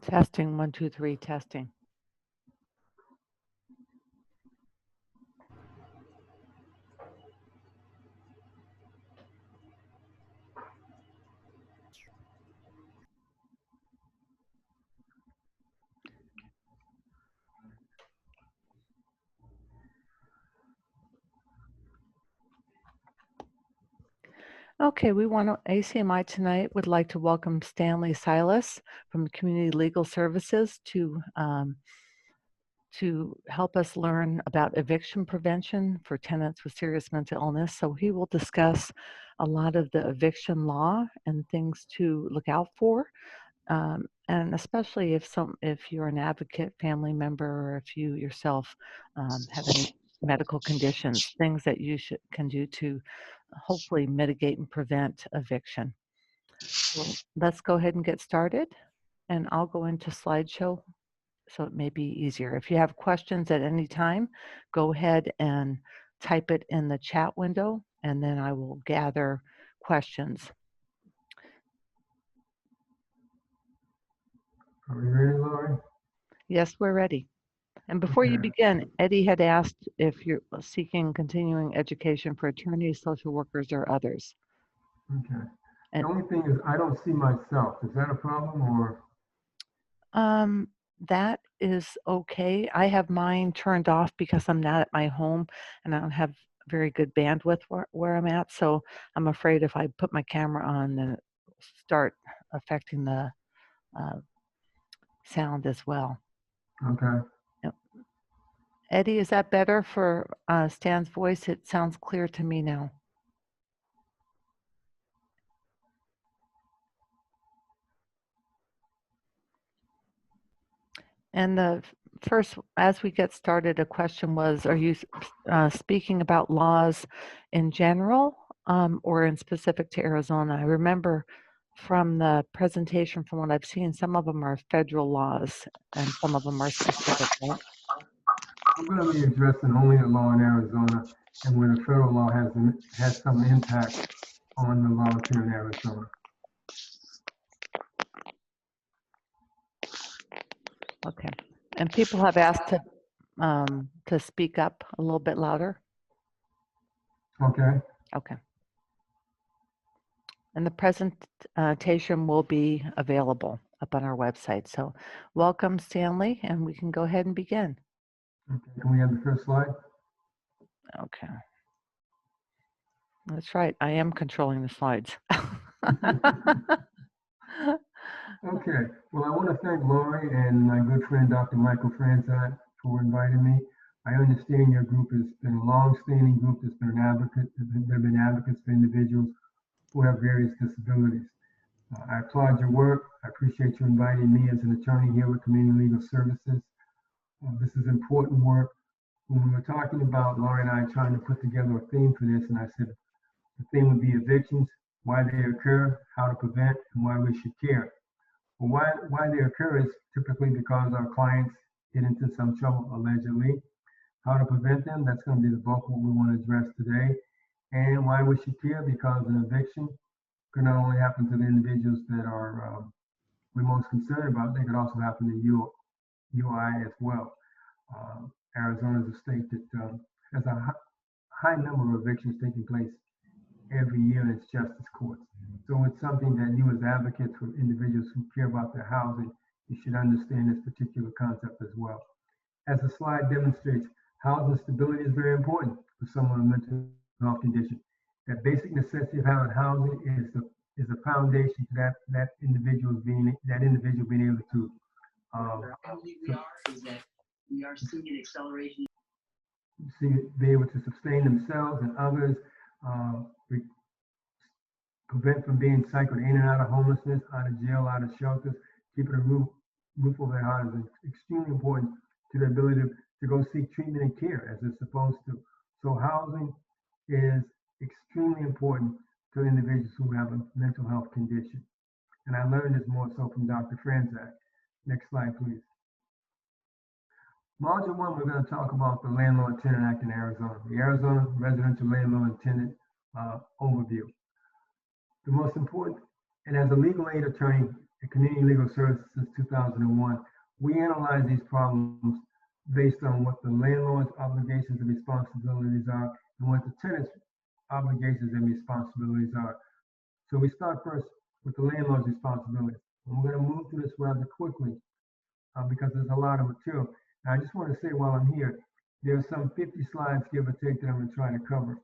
Testing, 1, 2, 3, testing. Okay, we want to, ACMI tonight would like to welcome Stanley Silas from Community Legal Services to help us learn about eviction prevention for tenants with serious mental illness. So he will discuss a lot of the eviction law and things to look out for. And especially if you're an advocate, family member, or if you yourself have any medical conditions, things that you can do to hopefully mitigate and prevent eviction. So let's go ahead and get started. And I'll go into slideshow so it may be easier. If you have questions at any time, go ahead and type it in the chat window, and then I will gather questions. Are we ready, Lori? Yes, we're ready. And before you begin, Eddie had asked if you're seeking continuing education for attorneys, social workers, or others. Okay. And, the only thing is I don't see myself. Is that a problem or? that is okay. I have mine turned off because I'm not at my home and I don't have very good bandwidth where I'm at. So I'm afraid if I put my camera on, then it will start affecting the sound as well. Okay. Yep. Eddie, is that better for Stan's voice? It sounds clear to me now. And the first, as we get started, a question was, are you speaking about laws in general or in specific to Arizona? I remember from the presentation, from what I've seen, some of them are federal laws and some of them are specific, right? I'm going to be addressing only the law in Arizona and where the federal law has some impact on the laws here in Arizona. Okay. And people have asked to speak up a little bit louder. Okay. Okay. And the presentation will be available up on our website. So welcome, Stanley, and we can go ahead and begin. Okay. Can we have the first slide? Okay. That's right. I am controlling the slides. Okay. Well, I want to thank Lori and my good friend, Dr. Michael Franzat, for inviting me. I understand your group has been a long-standing group that's been an advocate. They've been advocates for individuals who have various disabilities. I applaud your work. I appreciate you inviting me as an attorney here with Community Legal Services. This is important work. When we were talking about, Laura and I trying to put together a theme for this, and I said the theme would be evictions, why they occur, how to prevent, and why we should care. Well, why they occur is typically because our clients get into some trouble, allegedly. How to prevent them, that's going to be the bulk of what we want to address today. And why we should care, because an eviction could not only happen to the individuals that are we're most concerned about, they could also happen to you or I as well. Arizona is a state that has a high number of evictions taking place every year in its justice courts. So it's something that you as advocates for individuals who care about their housing, you should understand this particular concept as well. As the slide demonstrates, housing stability is very important for someone with mental health condition. That basic necessity of having housing is the foundation to that individual being able to we are seeing an acceleration. Be able to sustain themselves and others, prevent from being cycled in and out of homelessness, out of jail, out of shelters. Keeping a roof over their heart is extremely important to their ability to go seek treatment and care as they're supposed to. So housing is extremely important to individuals who have a mental health condition. And I learned this more so from Dr. Franzak. Next slide, please. Module 1, we're going to talk about the Landlord-Tenant Act in Arizona, the Arizona Residential Landlord and Tenant overview. The most important, and as a legal aid attorney, and Canadian Legal Services since 2001. We analyze these problems based on what the landlord's obligations and responsibilities are and what the tenant's obligations and responsibilities are. So we start first with the landlord's responsibilities. And we're going to move through this rather quickly because there's a lot of material. And I just want to say while I'm here, there's some 50 slides, give or take, that I'm going to try to cover.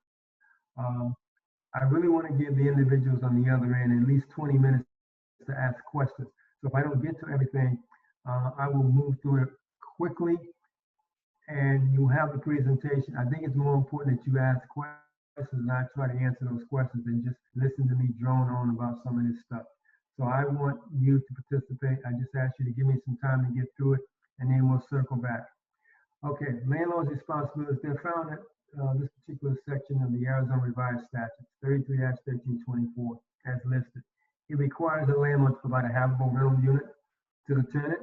I really want to give the individuals on the other end at least 20 minutes to ask questions. So if I don't get to everything, I will move through it quickly and you have the presentation. I think it's more important that you ask questions and I try to answer those questions than just listen to me drone on about some of this stuff. So I want you to participate. I just ask you to give me some time to get through it and then we'll circle back. Okay, landlord's responsibilities. They're found at this particular section of the Arizona Revised Statutes, 33-1324, as listed. It requires the landlord to provide a habitable rental unit to the tenant.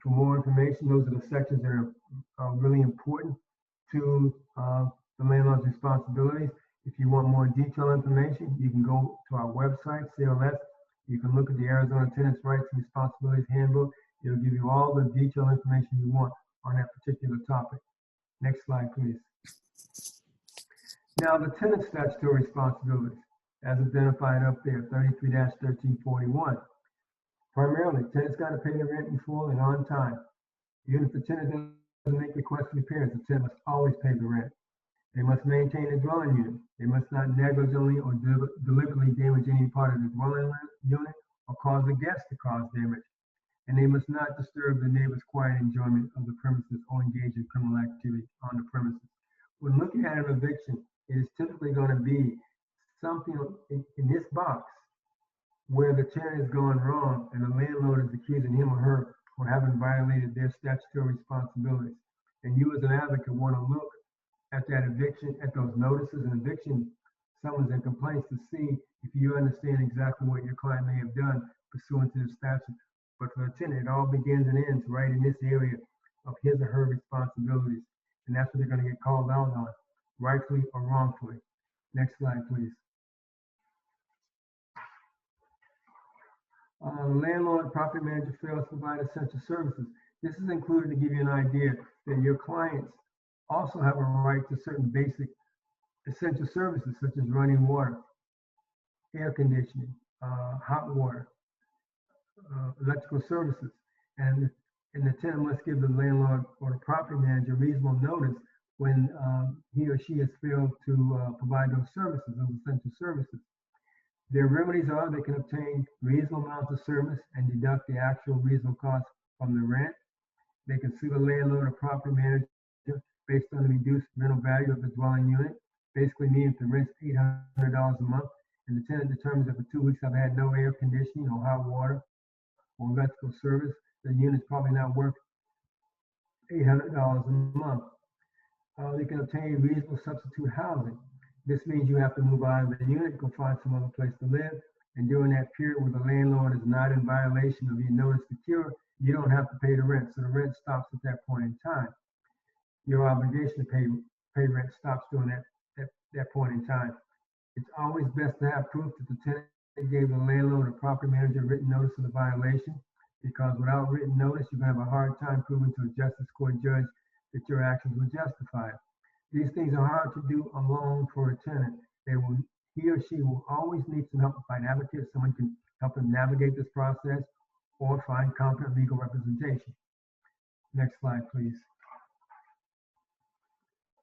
For more information, those are the sections that are really important to the landlord's responsibilities. If you want more detailed information, you can go to our website, CLS. You can look at the Arizona Tenants' Rights and Responsibilities Handbook. It'll give you all the detailed information you want on that particular topic. Next slide, please. Now, the tenant statutory responsibilities, as identified up there, 33-1341. Primarily, tenants got to pay the rent in full and on time. Even if the tenant doesn't make request for repairs, the tenant must always pay the rent. They must maintain the dwelling unit. They must not negligently or deliberately damage any part of the dwelling unit or cause a guest to cause damage. And they must not disturb the neighbor's quiet enjoyment of the premises or engage in criminal activity on the premises. When looking at an eviction, it is typically going to be something in this box where the tenant has gone wrong and the landlord is accusing him or her for having violated their statutory responsibilities. And you as an advocate want to look at that eviction, at those notices and eviction summons and complaints to see if you understand exactly what your client may have done pursuant to the statute. But for the tenant, it all begins and ends right in this area of his or her responsibilities. And that's what they're going to get called out on, rightfully or wrongfully. Next slide, please. Landlord, property manager fails to provide essential services. This is included to give you an idea that your clients also have a right to certain basic essential services such as running water, air conditioning, hot water, electrical services. And the tenant must give the landlord or the property manager reasonable notice when he or she has failed to provide those services, those essential services. Their remedies are they can obtain reasonable amounts of service and deduct the actual reasonable cost from the rent. They can sue the landlord or property manager based on the reduced rental value of the dwelling unit, basically meaning if the rent's $800 a month and the tenant determines that for 2 weeks I've had no air conditioning or hot water or electrical service, the unit's probably not worth $800 a month. They can obtain reasonable substitute housing. This means you have to move out of the unit, go find some other place to live. And during that period where the landlord is not in violation of your notice to cure, you don't have to pay the rent. So the rent stops at that point in time. Your obligation to pay rent stops during that point in time. It's always best to have proof that the tenant gave the landlord or property manager written notice of the violation, because without written notice, you're going to have a hard time proving to a justice court judge that your actions were justified. These things are hard to do alone for a tenant. He or she will always need some help to find advocates. Someone can help them navigate this process or find competent legal representation. Next slide, please.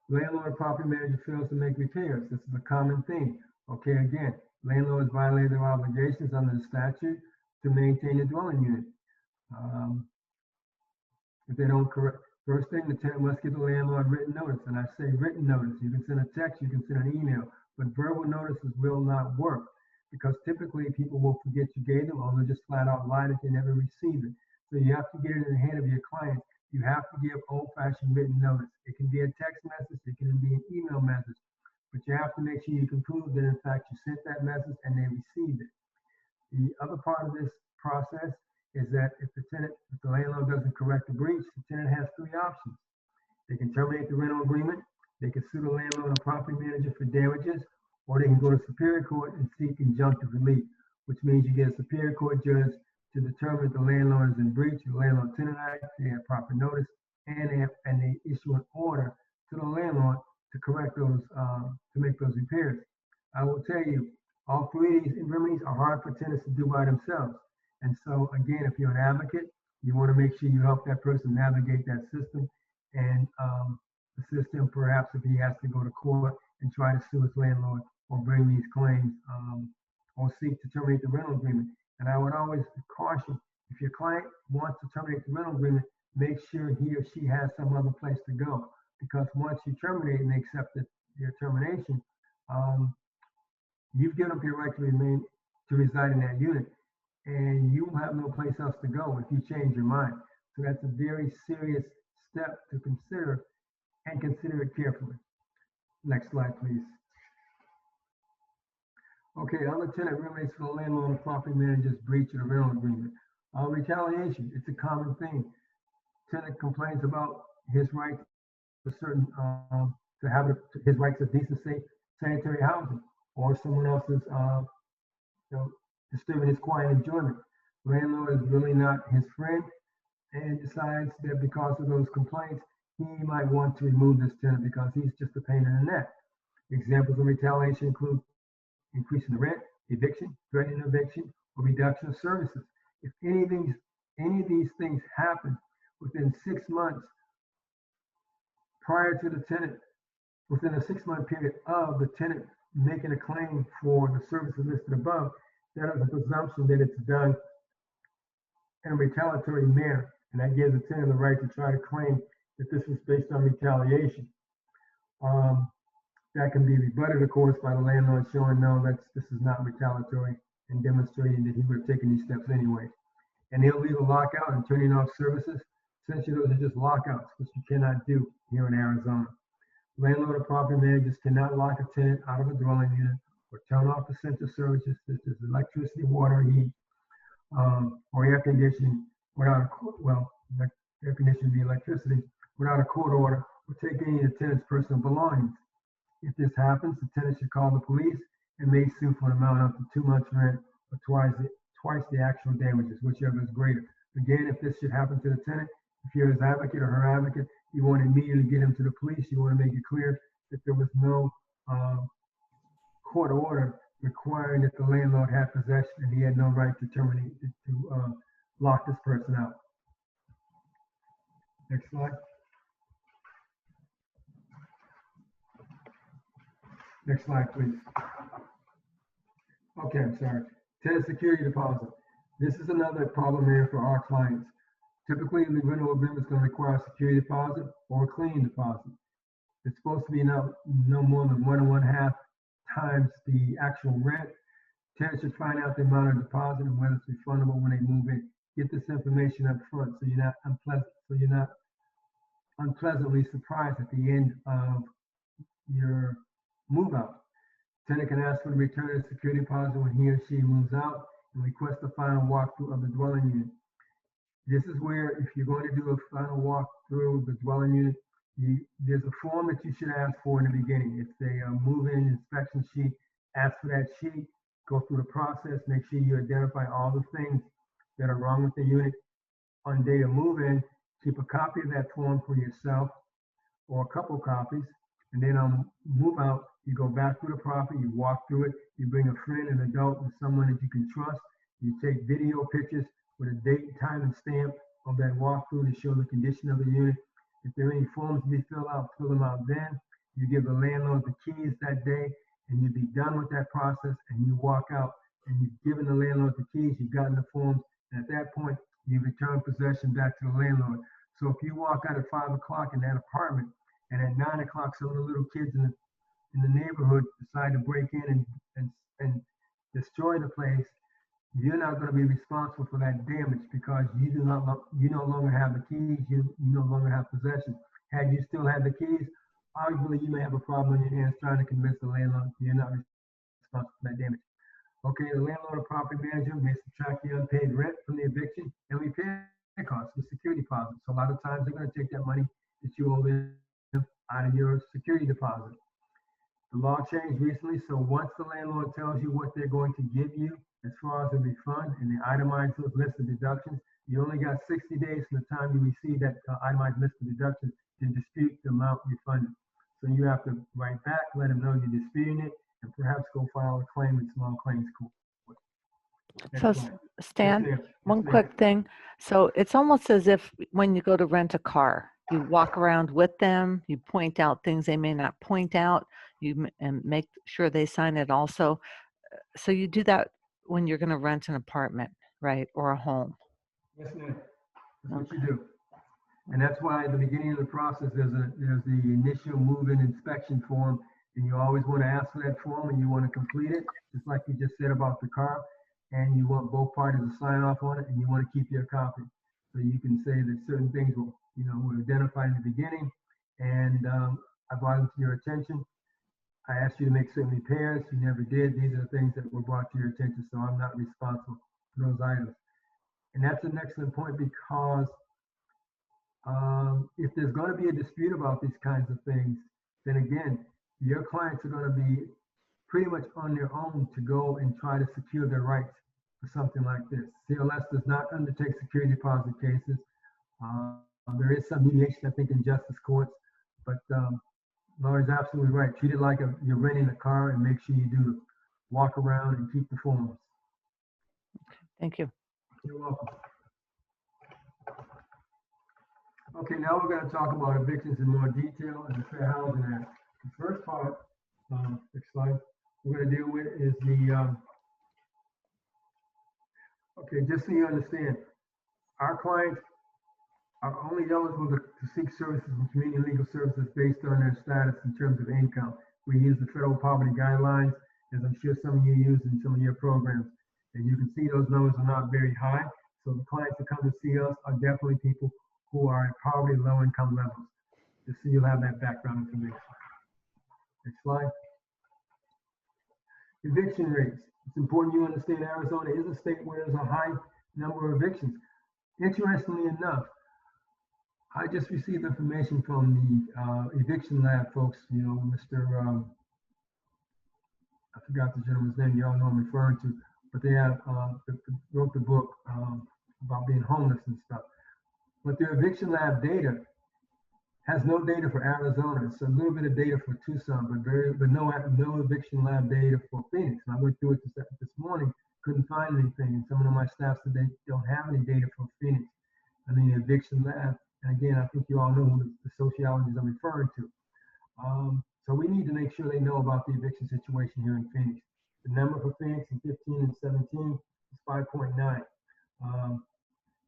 Landlord or property manager fails to make repairs. This is a common thing. Okay, again, landlords violate their obligations under the statute to maintain the dwelling unit. If they don't correct, first thing, the tenant must give the landlord written notice. And I say written notice. You can send a text, you can send an email, but verbal notices will not work because typically people will forget you gave them or they'll just flat out lie that they never received it. So you have to get it in the hand of your client. You have to give old-fashioned written notice. It can be a text message, it can be an email message, but you have to make sure you can prove that in fact you sent that message and they received it. The other part of this process is that if the landlord doesn't correct the breach, the tenant has 3 options. They can terminate the rental agreement, they can sue the landlord or property manager for damages, or they can go to Superior Court and seek injunctive relief, which means you get a Superior Court judge to to determine if the landlord is in breach of the Landlord-Tenant Act. They have proper notice, and they issue an order to the landlord to correct those, to make those repairs. I will tell you, all three of these remedies are hard for tenants to do by themselves. And so, again, if you're an advocate, you want to make sure you help that person navigate that system and assist him, perhaps, if he has to go to court and try to sue his landlord or bring these claims or seek to terminate the rental agreement. And I would always caution, if your client wants to terminate the rental agreement, make sure he or she has some other place to go. Because once you terminate and they accept your termination, you've given up your right to reside in that unit, and you will have no place else to go if you change your mind. So that's a very serious step to consider, and consider it carefully. Next slide, please. Okay, other tenant remedies for the landlord or property manager's breach of the rental agreement. Retaliation, it's a common thing. Tenant complains about his right to certain, to have his right to decent, safe, sanitary housing, or someone else's, disturbing his quiet enjoyment. Landlord is really not his friend and decides that because of those complaints, he might want to remove this tenant because he's just a pain in the neck. Examples of retaliation include increasing the rent, eviction, threatening eviction, or reduction of services. If any of these things happen within 6 months prior to the tenant, within a 6-month period of the tenant making a claim for the services listed above, that is a presumption that it's done in a retaliatory manner, and that gives the tenant the right to try to claim that this was based on retaliation. That can be rebutted, of course, by the landlord showing no, this is not retaliatory and demonstrating that he would have taken these steps anyway. And illegal lockout and turning off services, essentially those are just lockouts, which you cannot do here in Arizona. Landlord or property managers cannot lock a tenant out of a dwelling unit or turn off essential services such as electricity, water, heat, or air conditioning without air conditioning be electricity without a court order, or take any of the tenant's personal belongings. If this happens, the tenant should call the police and may sue for an amount up to 2 months' rent or twice the actual damages, whichever is greater. Again, if this should happen to the tenant, if you're his advocate or her advocate, you want to immediately get him to the police. You want to make it clear that there was no court order requiring that the landlord had possession and he had no right to terminate, to lock this person out. Next slide. Next slide, please. Okay, I'm sorry. Tenant security deposit. This is another problem area for our clients. Typically, the rental agreement is going to require a security deposit or a cleaning deposit. It's supposed to be no more than 1 1/2 times the actual rent. Tenants should find out the amount of deposit and whether it's refundable when they move in. Get this information up front so you're not unpleasantly surprised at the end of your move out. Tenant can ask for the return of the security deposit when he or she moves out and request a final walkthrough of the dwelling unit. This is where, if you're going to do a final walkthrough of the dwelling unit, there's a form that you should ask for in the beginning. It's a move-in inspection sheet. Ask for that sheet, go through the process, make sure you identify all the things that are wrong with the unit. On day of move-in, keep a copy of that form for yourself or a couple copies. And then on move out, you go back through the property, you walk through it, you bring a friend, an adult, and someone that you can trust. You take video pictures with a date, time, and stamp of that walkthrough to show the condition of the unit. If there are any forms to be filled out, fill them out then. You give the landlord the keys that day, and you'd be done with that process, and you walk out, and you've given the landlord the keys, you've gotten the forms, and at that point, you return possession back to the landlord. So if you walk out at 5 o'clock in that apartment, and at 9 o'clock, some of the little kids in the neighborhood decide to break in and destroy the place, you're not going to be responsible for that damage because you no longer have the keys, you no longer have possession. Had you still had the keys, arguably you may have a problem in your hands trying to convince the landlord you're not responsible for that damage. Okay, the landlord or property manager may subtract the unpaid rent from the eviction and repair costs with security deposits. So a lot of times they're going to take that money that you owe them out of your security deposit. The law changed recently, so once the landlord tells you what they're going to give you as far as a refund and the itemized list of deductions, you only got 60 days from the time you receive that itemized list of deductions to dispute the amount refunded. So you have to write back, let them know you're disputing it, and perhaps go file a claim in small claims court. Next So, slide. Stan, Yes, ma'am. one Yes, ma'am. quick thing. So it's almost as if when you go to rent a car, you walk around with them, you point out things they may not point out, and make sure they sign it also. So you do that when you're going to rent an apartment, right, or a home. Yes, ma'am. That's what Okay. you do. And that's why at the beginning of the process, there's the initial move-in inspection form, and you always want to ask for that form and you want to complete it, just like you just said about the car, and you want both parties to sign off on it, and you want to keep your copy. So you can say that certain things were identified in the beginning, and I brought them to your attention. I asked you to make certain repairs, you never did. These are the things that were brought to your attention, so I'm not responsible for those items. And that's an excellent point because if there's going to be a dispute about these kinds of things, then again, your clients are going to be pretty much on their own to go and try to secure their rights for something like this. CLS does not undertake security deposit cases. There is some mediation, I think, in justice courts, but Laura's absolutely right. Treat it like you're renting a car and make sure you do the walk around and keep the forms. Thank you. You're welcome. Okay, now we're going to talk about evictions in more detail and the Fair Housing Act. The first part, next slide, we're going to deal with is okay, just so you understand, our clients are only eligible to seek services from community legal services based on their status in terms of income. We use the federal poverty guidelines, as I'm sure some of you use in some of your programs. And you can see those numbers are not very high. So the clients that come to see us are definitely people who are at poverty, low income levels. Just so you'll have that background information. Next slide. Eviction rates. It's important you understand Arizona is a state where there's a high number of evictions. Interestingly enough, I just received information from the eviction lab folks, Mr. I forgot the gentleman's name, you all know I'm referring to, but they have wrote the book about being homeless and stuff. But their eviction lab data has no data for Arizona. It's a little bit of data for Tucson, but no eviction lab data for Phoenix. And I went through it this morning, couldn't find anything. And some of my staff said they don't have any data for Phoenix. And the eviction lab, and again, I think you all know who the sociologists I'm referring to. So we need to make sure they know about the eviction situation here in Phoenix. The number for Phoenix in 15 and 17 is 5.9.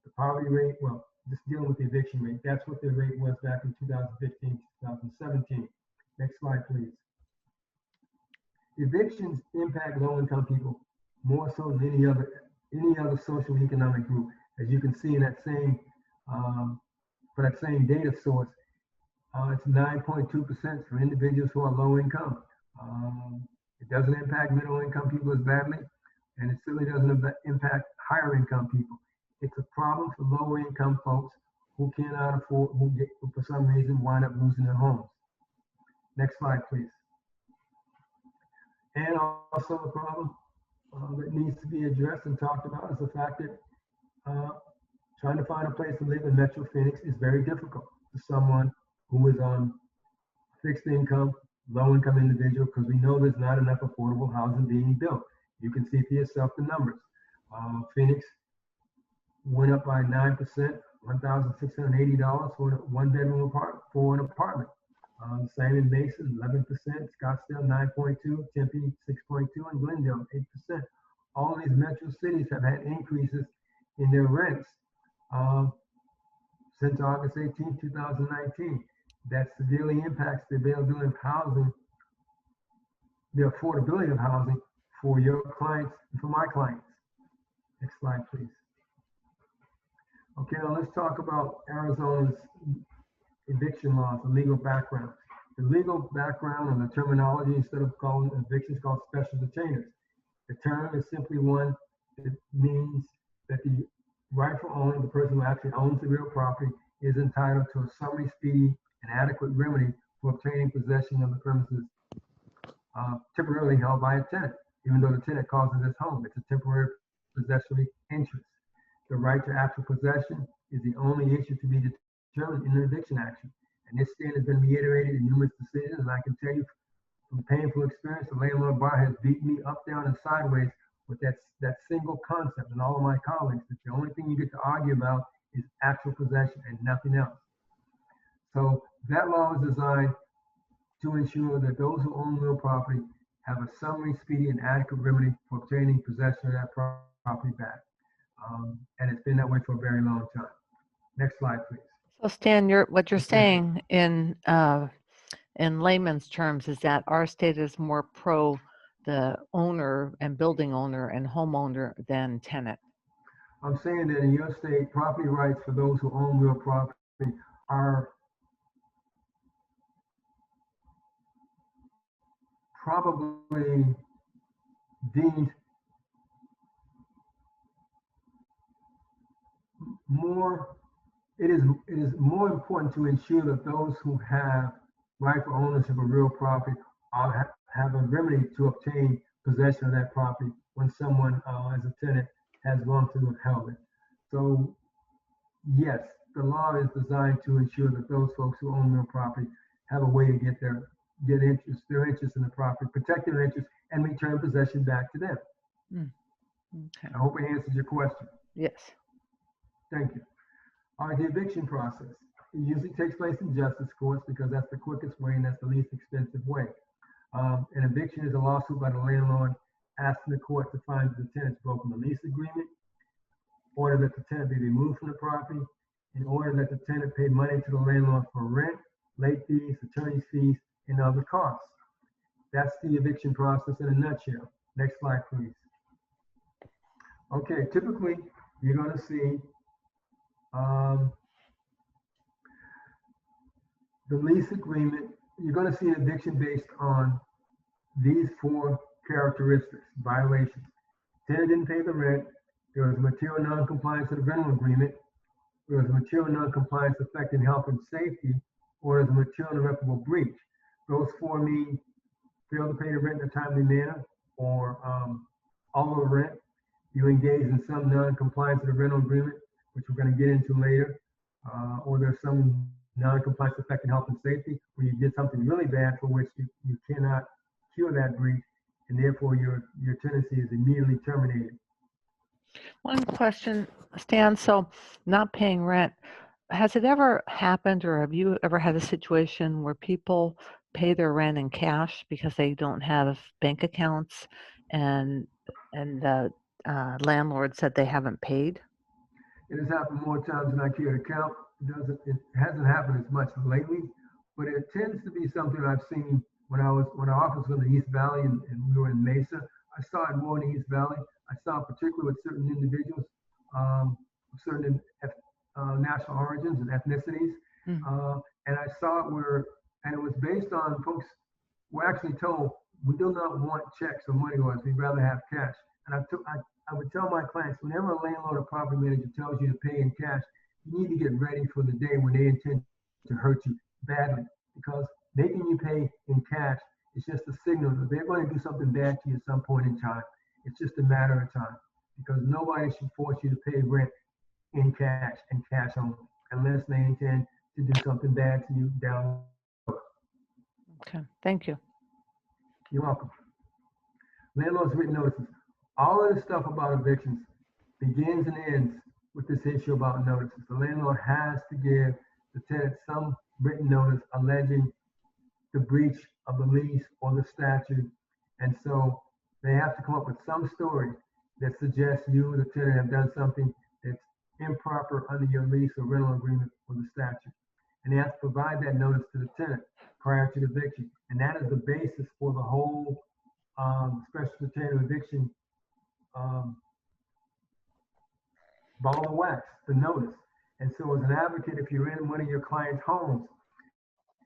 The poverty rate, well, just dealing with the eviction rate, that's what the rate was back in 2015, 2017. Next slide, please. Evictions impact low-income people more so than any other social and economic group. As you can see in that same, for that same data source, it's 9.2% for individuals who are low income. It doesn't impact middle income people as badly, and it certainly doesn't impact higher income people. It's a problem for low income folks who cannot afford, who for some reason wind up losing their homes. Next slide, please. And also a problem that needs to be addressed and talked about is the fact that trying to find a place to live in Metro Phoenix is very difficult for someone who is on fixed income, low income individual, because we know there's not enough affordable housing being built. You can see for yourself the numbers. Phoenix went up by 9%, $1,680 for a one-bedroom apartment, for an apartment. Same in Mason, 11%, Scottsdale 9.2, Tempe 6.2, and Glendale 8%. All these metro cities have had increases in their rents since August 18, 2019. That severely impacts the availability of housing, the affordability of housing for your clients and for my clients. Next slide, please. Okay, now let's talk about Arizona's eviction laws, the legal background. The legal background and the terminology, instead of calling evictions, called special detainers. The term is simply one that means that the rightful owner, the person who actually owns the real property, is entitled to a summary, speedy, and adequate remedy for obtaining possession of the premises temporarily held by a tenant, even though the tenant calls it his home. It's a temporary possessory interest. The right to actual possession is the only issue to be determined in an eviction action. And this stand has been reiterated in numerous decisions. And I can tell you from painful experience, the landlord bar has beat me up, down, and sideways with that single concept, and all of my colleagues, that the only thing you get to argue about is actual possession and nothing else. So that law is designed to ensure that those who own real property have a summary, speedy, and adequate remedy for obtaining possession of that property back. And it's been that way for a very long time. Next slide, please. So Stan, what you're Okay. saying in layman's terms is that our state is more pro the owner and building owner and homeowner than tenant. I'm saying that in your state, property rights for those who own real property are probably deemed more, it is more important to ensure that those who have rightful ownership of real property have a remedy to obtain possession of that property when someone as a tenant has wrongfully held it. So yes, the law is designed to ensure that those folks who own real property have a way to get their interest in the property, protect their interest, and return possession back to them. Okay. I hope it answers your question. Yes. Thank you. All right, the eviction process. It usually takes place in justice courts because that's the quickest way and that's the least expensive way. An eviction is a lawsuit by the landlord asking the court to find that the tenant's broken the lease agreement, order that the tenant be removed from the property, in order that the tenant pay money to the landlord for rent, late fees, attorney's fees, and other costs. That's the eviction process in a nutshell. Next slide, please. Okay, typically you're going to see the lease agreement. You're going to see an eviction based on these four characteristics, violations. Tenant didn't pay the rent. There was material non-compliance with the rental agreement. There was material non-compliance affecting health and safety, or there was a material irreparable breach. Those four mean fail to pay the rent in a timely manner, or all of the rent. You engage in some non-compliance with the rental agreement, which we're going to get into later, or there's some non-compliance affecting health and safety, where you did something really bad for which you cannot cure that breach, and therefore your tenancy is immediately terminated. One question, Stan, so not paying rent, has it ever happened or have you ever had a situation where people pay their rent in cash because they don't have bank accounts and the landlord said they haven't paid? It has happened more times than I care to count. It hasn't happened as much lately, but it tends to be something I've seen when our office was in the East Valley and we were in Mesa. I saw it more in the East Valley. I saw it particularly with certain individuals, certain national origins and ethnicities. And I saw it and it was based on folks were actually told, we do not want checks or money orders, we'd rather have cash. And I would tell my clients, whenever a landlord or property manager tells you to pay in cash, you need to get ready for the day when they intend to hurt you badly, because making you pay in cash is just a signal that they're going to do something bad to you at some point in time. It's just a matter of time, because nobody should force you to pay rent in cash and cash only, unless they intend to do something bad to you down the road. Okay, thank you. You're welcome. Landlord's written notices. All of this stuff about evictions begins and ends with this issue about notices. The landlord has to give the tenant some written notice alleging the breach of the lease or the statute. And so they have to come up with some story that suggests you, the tenant, have done something that's improper under your lease or rental agreement or the statute. And they have to provide that notice to the tenant prior to the eviction. And that is the basis for the whole special certificate of eviction ball of wax, the notice. And so as an advocate, if you're in one of your clients' homes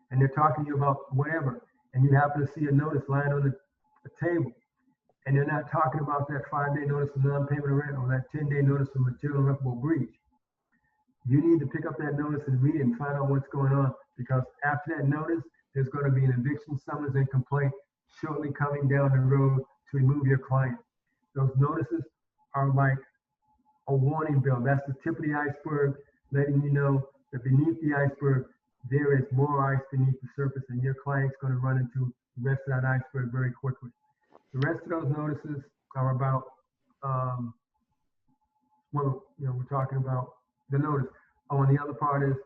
and they're talking to you about whatever, and you happen to see a notice lying on the table, and they're not talking about that 5-day notice of non-payment of rent or that 10-day notice of material irreparable breach, you need to pick up that notice and read it and find out what's going on, because after that notice, there's going to be an eviction summons and complaint shortly coming down the road to remove your client. Those notices are like a warning bell. That's the tip of the iceberg, letting you know that beneath the iceberg, there is more ice beneath the surface, and your client's going to run into the rest of that iceberg very quickly. The rest of those notices are about, well, we're talking about the notice. Oh, and the other part is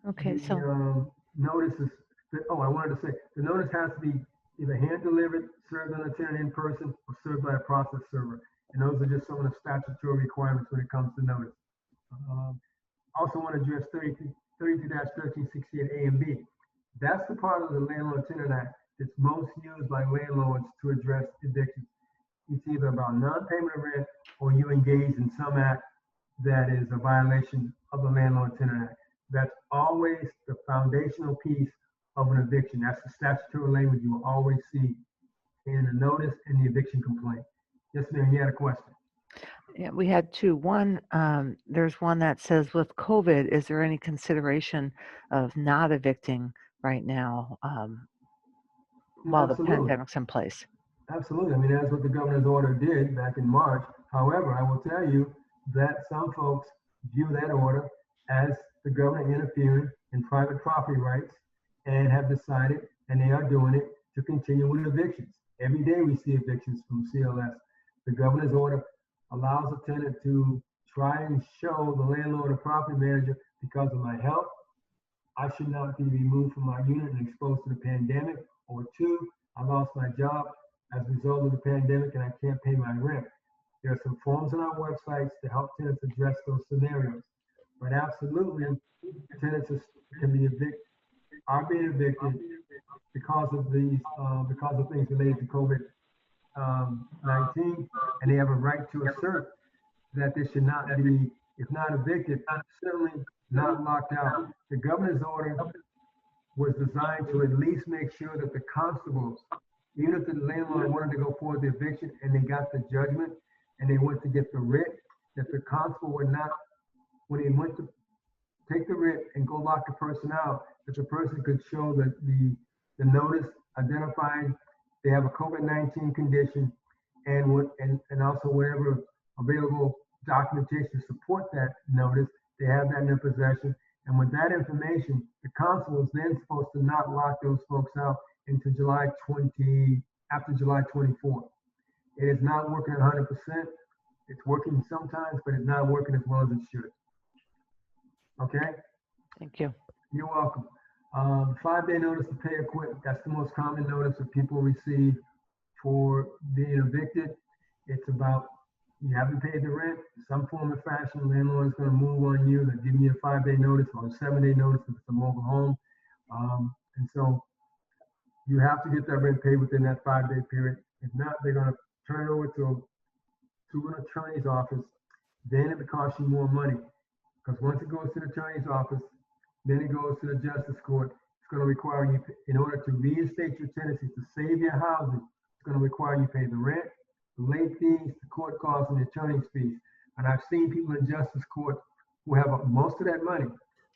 Okay, so the notices. I wanted to say the notice has to be either hand delivered, served on a tenant in person, or served by a process server. And those are just some of the statutory requirements when it comes to notice. Also want to address 32-1368 A and B. That's the part of the Landlord-Tenant Act that's most used by landlords to address evictions. It's either about non-payment of rent or you engage in some act that is a violation of the Landlord-Tenant Act. That's always the foundational piece of an eviction. That's the statutory language you will always see in the notice and the eviction complaint. Yes, ma'am, you had a question. yeah, we had two. One, there's one that says, with COVID, is there any consideration of not evicting right now while the Absolutely. pandemic's in place? Absolutely. I mean, that's what the governor's order did back in March. However, I will tell you that some folks view that order as the government interfering in private property rights and have decided, and they are doing it, to continue with evictions. Every day we see evictions from CLS. The governor's order allows a tenant to try and show the landlord or property manager, because of my health, I should not be removed from my unit and exposed to the pandemic, or two, I lost my job as a result of the pandemic and I can't pay my rent. There are some forms on our websites to help tenants address those scenarios. But absolutely, tenants can be evicted, are being evicted because of things related to COVID-19, and they have a right to assert that they should not be, if not evicted, certainly not locked out. The governor's order was designed to at least make sure that the constables, even if the landlord wanted to go forward with the eviction and they got the judgment and they went to get the writ, that the constable would not, when he went to take the writ and go lock the person out, that the person could show that the notice identifying they have a COVID-19 condition, and also wherever available documentation to support that notice, they have that in their possession. And with that information, the constable is then supposed to not lock those folks out into after July 24th. It is not working 100%. It's working sometimes, but it's not working as well as it should. Okay? Thank you. You're welcome. 5-day notice to pay or quit. That's the most common notice that people receive for being evicted. It's about, you haven't paid the rent, some form of fashion, the landlord is going to move on you. They're giving you a 5-day notice or a 7-day notice if it's a mobile home. And so you have to get that rent paid within that 5-day period. If not, they're going to turn it over to an attorney's office. Then it costs you more money, because once it goes to the attorney's office, then it goes to the justice court. It's going to require you, in order to reinstate your tenancy, to save your housing, it's going to require you pay the rent, the late fees, the court costs, and the attorney's fees. And I've seen people in justice court who have most of that money,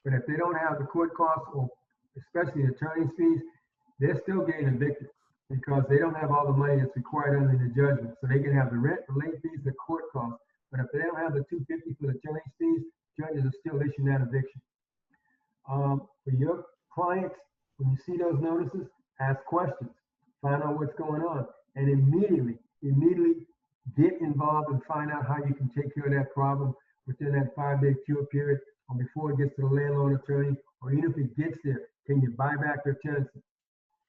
but if they don't have the court costs, or especially the attorney's fees, they're still getting evicted because they don't have all the money that's required under the judgment. So they can have the rent, the late fees, the court costs, but if they don't have the $250 for the attorney's fees, judges are still issuing that eviction. For your clients, when you see those notices, ask questions, find out what's going on, and immediately get involved and find out how you can take care of that problem within that 5-day cure period, or before it gets to the landlord attorney, or even if it gets there, can you buy back their tenancy?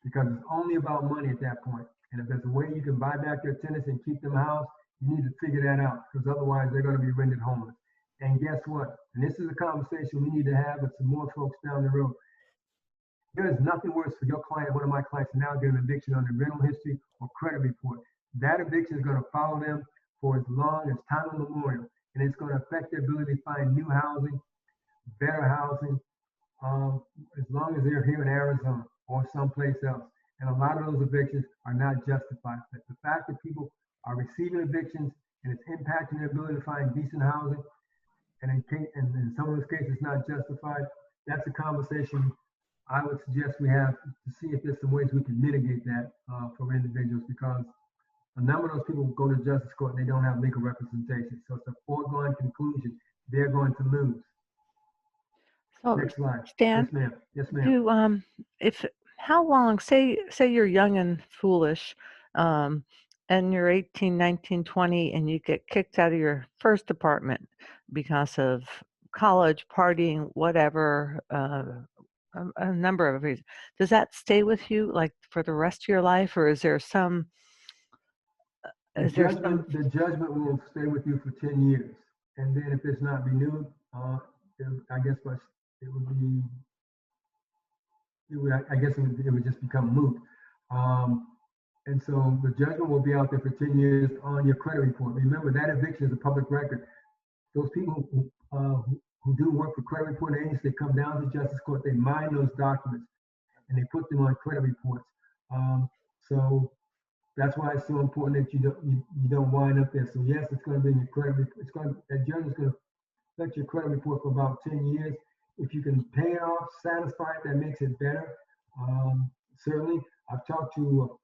Because it's only about money at that point. And if there's a way you can buy back their tenancy and keep them housed, you need to figure that out, because otherwise they're going to be rendered homeless. And guess what? And this is a conversation we need to have with some more folks down the road. There is nothing worse for your client, one of my clients, now get an eviction on their rental history or credit report. That eviction is going to follow them for as long as time immemorial, and it's going to affect their ability to find new housing, better housing, as long as they're here in Arizona or someplace else. And a lot of those evictions are not justified. But the fact that people are receiving evictions and it's impacting their ability to find decent housing, and in some of those cases not justified, that's a conversation I would suggest we have to see if there's some ways we can mitigate that for individuals, because a number of those people go to justice court and they don't have legal representation. So it's a foregone conclusion they're going to lose. So, Next slide. Stan, Yes, ma'am. Yes, ma'am. do if how long, say you're young and foolish, um, and you're 18, 19, 20, and you get kicked out of your first apartment because of college, partying, whatever, a number of reasons. Does that stay with you like for the rest of your life, or is there some The is there some judgment will stay with you for 10 years. And then if it's not renewed, I guess it would be, I guess it would just become moot. And so the judgment will be out there for 10 years on your credit report. Remember, that eviction is a public record. Those people who do work for credit report agents, they come down to justice court, they mine those documents, and they put them on credit reports. So that's why it's so important that you don't wind up there. So yes, it's going to be in your credit report. That judge is going to affect your credit report for about 10 years. If you can pay it off, satisfy it, that makes it better. Certainly, I've talked to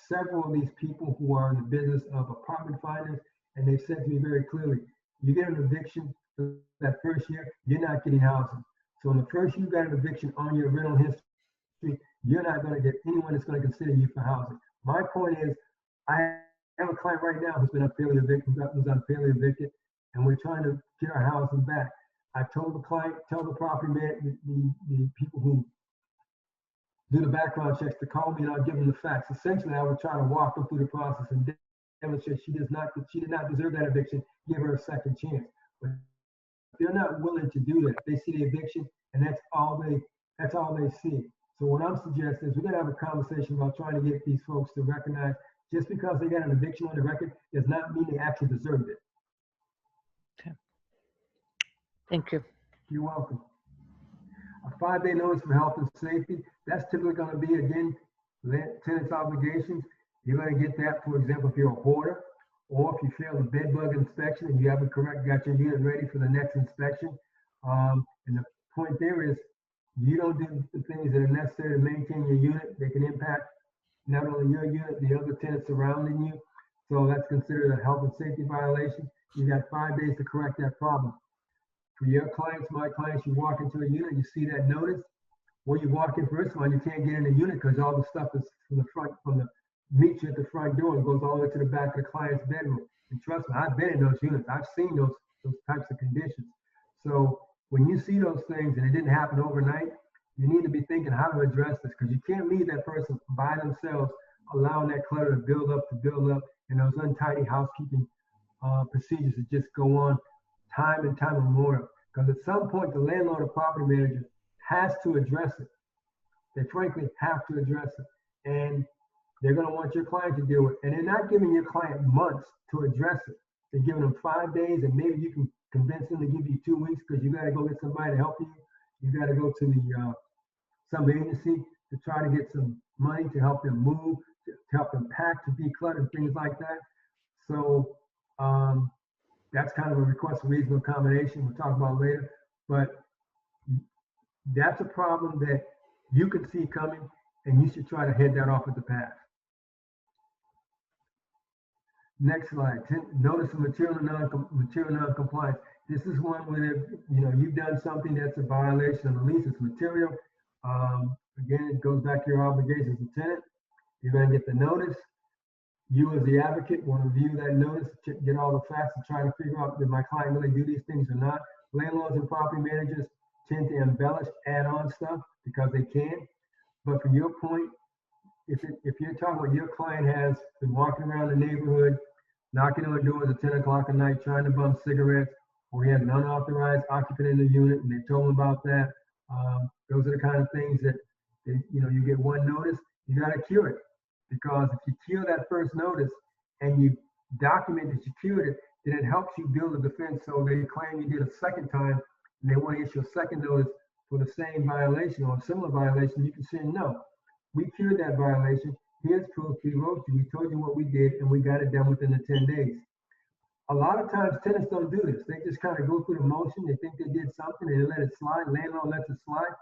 several of these people who are in the business of apartment finance, and they've said to me very clearly, you get an eviction that first year, you're not getting housing. So in the first year you got an eviction on your rental history, you're not going to get anyone that's going to consider you for housing. My point is, I have a client right now who's been unfairly evicted, who's unfairly evicted, and we're trying to get our housing back. I told the client, tell the property man, the people who do the background checks to call me, and I'll give them the facts. Essentially, I would try to walk them through the process and demonstrate she did not deserve that eviction, give her a second chance. But they're not willing to do that. They see the eviction, and that's all they see. So what I'm suggesting is we're gonna have a conversation about trying to get these folks to recognize just because they got an eviction on the record does not mean they actually deserved it. Okay. Thank you. You're welcome. A 5-day notice for health and safety, that's typically going to be, again, tenant's obligations. You're going to get that, for example, if you're a hoarder, or if you fail the bed bug inspection and you haven't got your unit ready for the next inspection. And the point there is, you don't do the things that are necessary to maintain your unit. They can impact not only your unit, the other tenants surrounding you. So that's considered a health and safety violation. You got 5 days to correct that problem. For your clients, my clients, you walk into a unit, you see that notice. When you walk in first one, you can't get in the unit because all the stuff is from the front, meet you at the front door and goes all the way to the back of the client's bedroom. And trust me, I've been in those units. I've seen those types of conditions. So when you see those things and it didn't happen overnight, you need to be thinking how to address this, because you can't leave that person by themselves, allowing that clutter to build up, and those untidy housekeeping procedures that just go on time and time immemorial. Because at some point, the landlord or property manager has to address it. They frankly have to address it. And they're going to want your client to deal with it. And they're not giving your client months to address it. They're giving them 5 days, and maybe you can convince them to give you 2 weeks because you got to go get somebody to help you. You got to go to some agency to try to get some money to help them move, to help them pack, to declutter, and things like that. So that's kind of a request for reasonable accommodation we'll talk about later. But that's a problem that you can see coming, and you should try to head that off at the pass. Next slide. Notice of material non-compliance. This is one where you've done something that's a violation of the lease. It's material. Again, it goes back to your obligations as a tenant. You're going to get the notice. You as the advocate want to review that notice, get all the facts, and try to figure out did my client really do these things or not. Landlords and property managers tend to embellish, add on stuff because they can. But from your point, if you're talking about your client has been walking around the neighborhood, knocking on doors at 10 o'clock at night, trying to bum cigarettes, or he has an unauthorized occupant in the unit and they told him about that, those are the kind of things that, you get one notice, you got to cure it. Because if you cure that first notice and you document that you cured it, then it helps you build a defense. So they claim you did a second time and they want to issue a second notice for the same violation or a similar violation. You can say, no, we cured that violation. Here's proof. We wrote you. We told you what we did, and we got it done within the 10 days. A lot of times tenants don't do this. They just kind of go through the motion. They think they did something and they let it slide. Landlord lets it slide.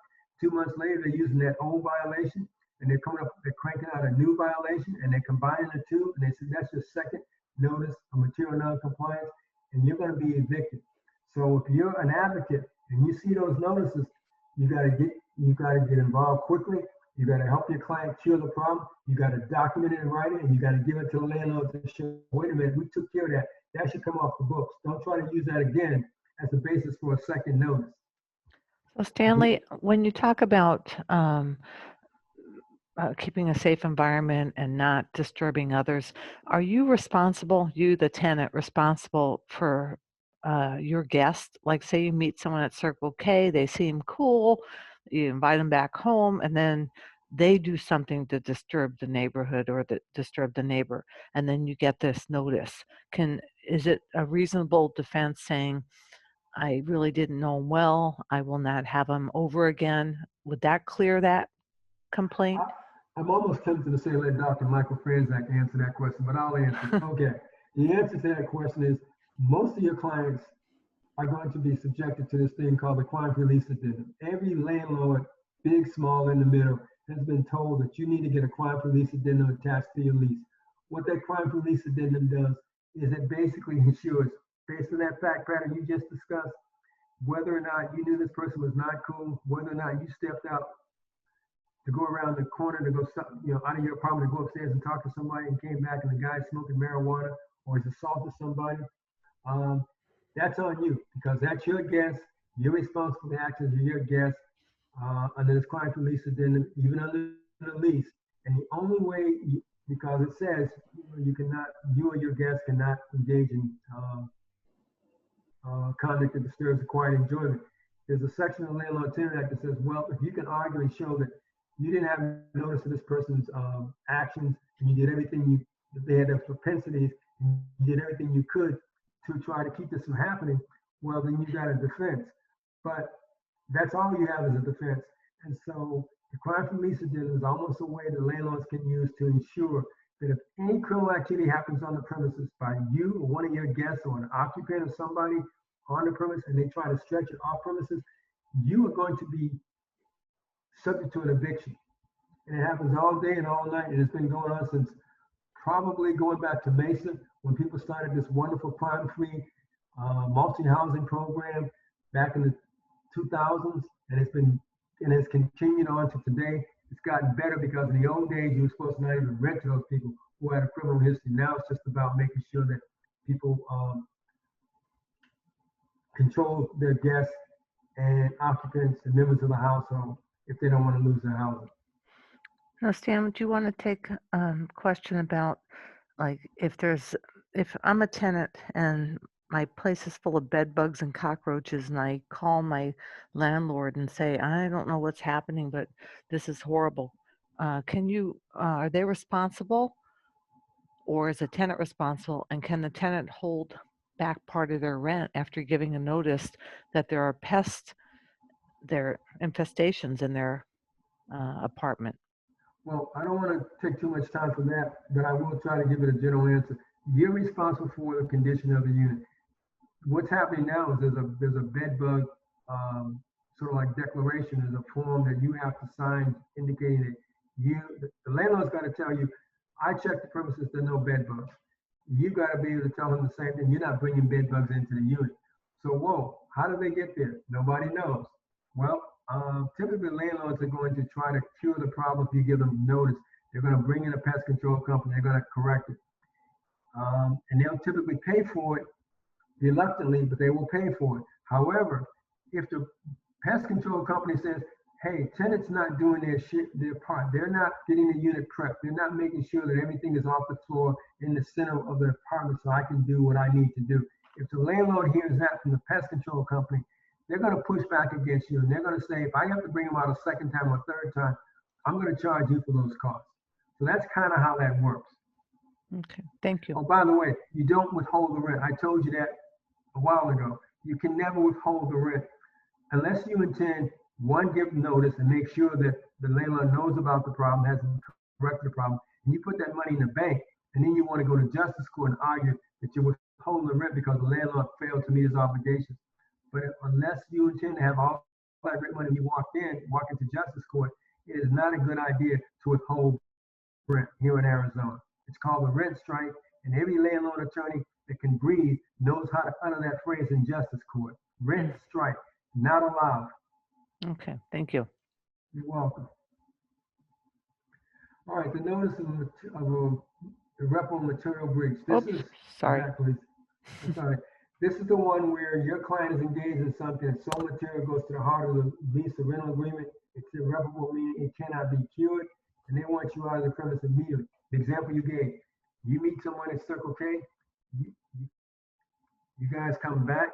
2 months later, they're using that old violation and they're cranking out a new violation and they're combining the two and they say that's your second notice of material non-compliance and you're going to be evicted. So if you're an advocate and you see those notices, you got to get involved quickly. You got to help your client cure the problem. You got to document it in writing and you got to give it to the landlord to show, wait a minute, we took care of that. That should come off the books. Don't try to use that again as the basis for a second notice. So Stanley, when you talk about keeping a safe environment and not disturbing others, are you responsible, you the tenant, responsible for your guest? Like say you meet someone at Circle K, they seem cool, you invite them back home, and then they do something to disturb the neighborhood or disturb the neighbor, and then you get this notice. Is it a reasonable defense saying, I really didn't know him well, I will not have him over again? Would that clear that complaint? I'm almost tempted to say let Dr. Michael Franzak answer that question, but I'll answer it. Okay. The answer to that question is most of your clients are going to be subjected to this thing called the client release addendum. Every landlord, big, small, in the middle, has been told that you need to get a client release addendum attached to your lease. What that client release addendum does is it basically ensures, based on that fact pattern you just discussed, whether or not you knew this person was not cool, whether or not you stepped out to go around the corner to go, out of your apartment to go upstairs and talk to somebody and came back and the guy's smoking marijuana or he's assaulted somebody. That's on you because that's your guest. You're responsible for the actions of your guest under this client release addendum, even under the lease. And the only way, because it says you or your guest cannot engage in conduct that disturbs the quiet enjoyment. There's a section of the Landlord Tenant Act that says, well, if you can argue and show that you didn't have notice of this person's actions and you did everything they had their propensities, and you did everything you could to try to keep this from happening, well, then you got a defense. But that's all you have is a defense. And so the client release addendum is almost a way that landlords can use to ensure that if any criminal activity happens on the premises by you or one of your guests or an occupant or somebody on the premise and they try to stretch it off premises, you are going to be subject to an eviction. And it happens all day and all night. And it's been going on since probably going back to Mesa when people started this wonderful crime-free multi-housing program back in the 2000s. And it's continued on to today. It's gotten better because in the old days, you were supposed to not even rent to those people who had a criminal history. Now it's just about making sure that people control their guests and occupants and members of the household if they don't want to lose their housing. Now, Stan, do you want to take a question about, like, if I'm a tenant and my place is full of bed bugs and cockroaches and I call my landlord and say, I don't know what's happening, but this is horrible. Are they responsible or is the tenant responsible? And can the tenant hold back part of their rent after giving a notice that there are infestations in their apartment? Well, I don't want to take too much time for that, but I will try to give it a general answer. You're responsible for the condition of the unit. What's happening now is there's a bed bug sort of like declaration. There's a form that you have to sign indicating that the landlord's got to tell you, I checked the premises, there's no bed bugs. You've got to be able to tell them the same thing. You're not bringing bed bugs into the unit. So, whoa, how did they get there? Nobody knows. Well, typically landlords are going to try to cure the problem if you give them notice. They're going to bring in a pest control company. They're going to correct it. And they'll typically pay for it reluctantly, but they will pay for it. However, if the pest control company says, hey, tenant's not doing their part, they're not getting the unit prepped, they're not making sure that everything is off the floor in the center of the apartment so I can do what I need to do. If the landlord hears that from the pest control company, they're going to push back against you and they're going to say, if I have to bring them out a second time or third time, I'm going to charge you for those costs. So that's kind of how that works. Okay, thank you. Oh, by the way, you don't withhold the rent. I told you that a while ago. You can never withhold the rent unless you intend, one, give notice and make sure that the landlord knows about the problem, has corrected the problem, and you put that money in the bank, and then you want to go to justice court and argue that you're withholding the rent because the landlord failed to meet his obligations. But unless you intend to have all collect rent money and you walk into justice court, it is not a good idea to withhold rent here in Arizona. It's called a rent strike, and every landlord attorney that can breathe knows how to utter that phrase in justice court. Rent strike, not allowed. Okay, thank you. You're welcome. All right, the notice of irreparable material breach. This Oops, is, sorry. go back, please. I'm sorry. This is the one where your client is engaged in something and some material goes to the heart of the lease or rental agreement. It's irreparable, meaning it cannot be cured, and they want you out of the premise immediately. The example you gave, you meet someone at Circle K, you guys come back,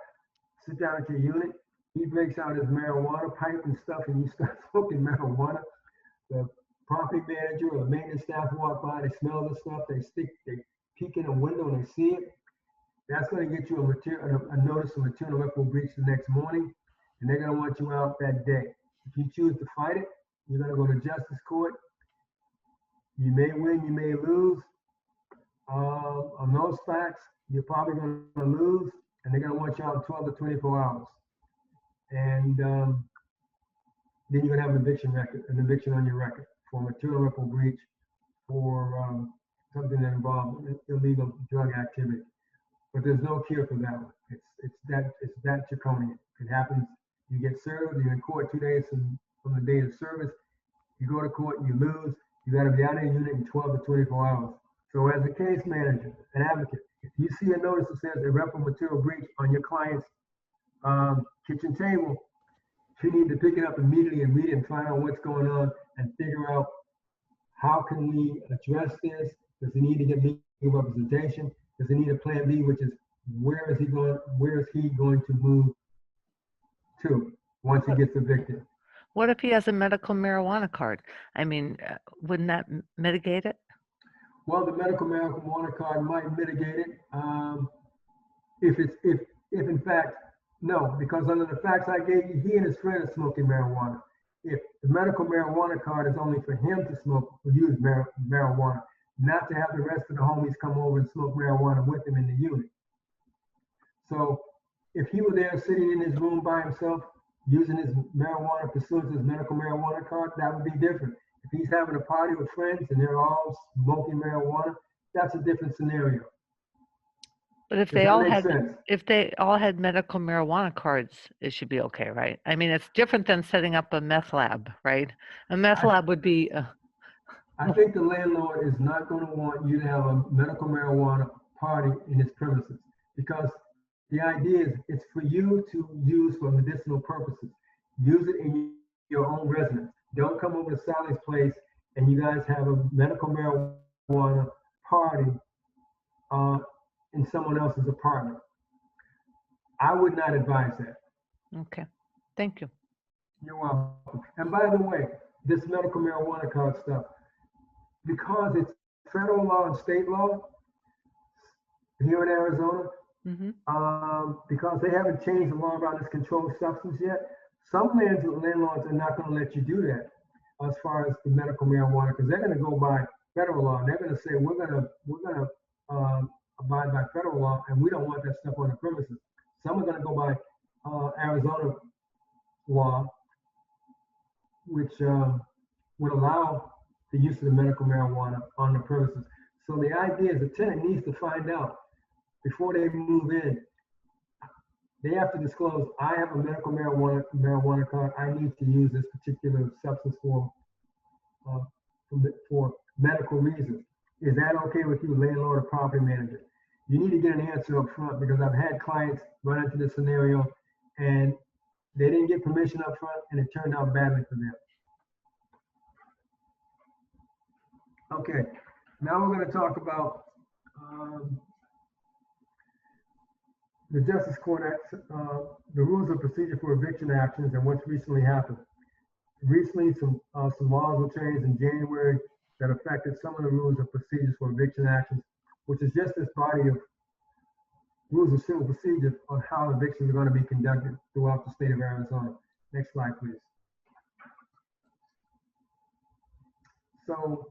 sit down at your unit, he breaks out his marijuana pipe and stuff, and you start smoking marijuana. The property manager or the maintenance staff walk by, they smell the stuff, they peek in a window and they see it. That's going to get you a notice of material irreparable breach the next morning, and they're going to want you out that day. If you choose to fight it, you're going to go to justice court. You may win, you may lose. On those facts, you're probably going to lose, and they're going to want you out in 12 to 24 hours. And then you're going to have an eviction on your record for material irreparable breach for something that involves illegal drug activity. But there's no cure for that one. It's that draconian. It happens. You get served. You're in court 2 days from the date of service. You go to court. You lose. You got to be out of your unit in 12 to 24 hours. So as a case manager, an advocate, if you see a notice that says irreparable material breach on your client's kitchen table, you need to pick it up immediately and read it and find out what's going on and figure out how can we address this. Does he need to get legal representation? Does he need a plan B, which is where is he going to move to once he gets evicted? What if he has a medical marijuana card? I mean, wouldn't that mitigate it? Well, the medical marijuana card might mitigate it. If in fact, no, because under the facts I gave you, he and his friend are smoking marijuana. If the medical marijuana card is only for him to smoke or use marijuana, not to have the rest of the homies come over and smoke marijuana with him in the unit. So if he were there sitting in his room by himself, using his marijuana pursuant to his medical marijuana card, that would be different. If he's having a party with friends and they're all smoking marijuana, that's a different scenario. But if they all had medical marijuana cards, it should be okay, right? I mean, it's different than setting up a meth lab, right? A meth lab would be. I think the landlord is not going to want you to have a medical marijuana party in his premises, because the idea is it's for you to use for medicinal purposes. Use it in your own residence. Don't come over to Sally's place and you guys have a medical marijuana party in someone else's apartment. I would not advise that. Okay, thank you. You're welcome. And by the way, this medical marijuana card stuff, because it's federal law and state law here in Arizona, because they haven't changed the law around this controlled substance yet, some landlords are not going to let you do that as far as the medical marijuana, because they're going to go by federal law. And they're going to say we're going to abide by federal law, and we don't want that stuff on the premises. Some are going to go by Arizona law, which would allow the use of the medical marijuana on the premises. So the idea is the tenant needs to find out before they move in. They have to disclose, I have a medical marijuana card. I need to use this particular substance for medical reasons. Is that okay with you, landlord or property manager? You need to get an answer up front, because I've had clients run into this scenario and they didn't get permission up front and it turned out badly for them. Okay, now we're going to talk about the Justice Court Act, the rules of procedure for eviction actions and what's recently happened. Recently, some laws were changed in January that affected some of the rules of procedures for eviction actions, which is just this body of rules of civil procedure on how evictions are going to be conducted throughout the state of Arizona. Next slide, please. So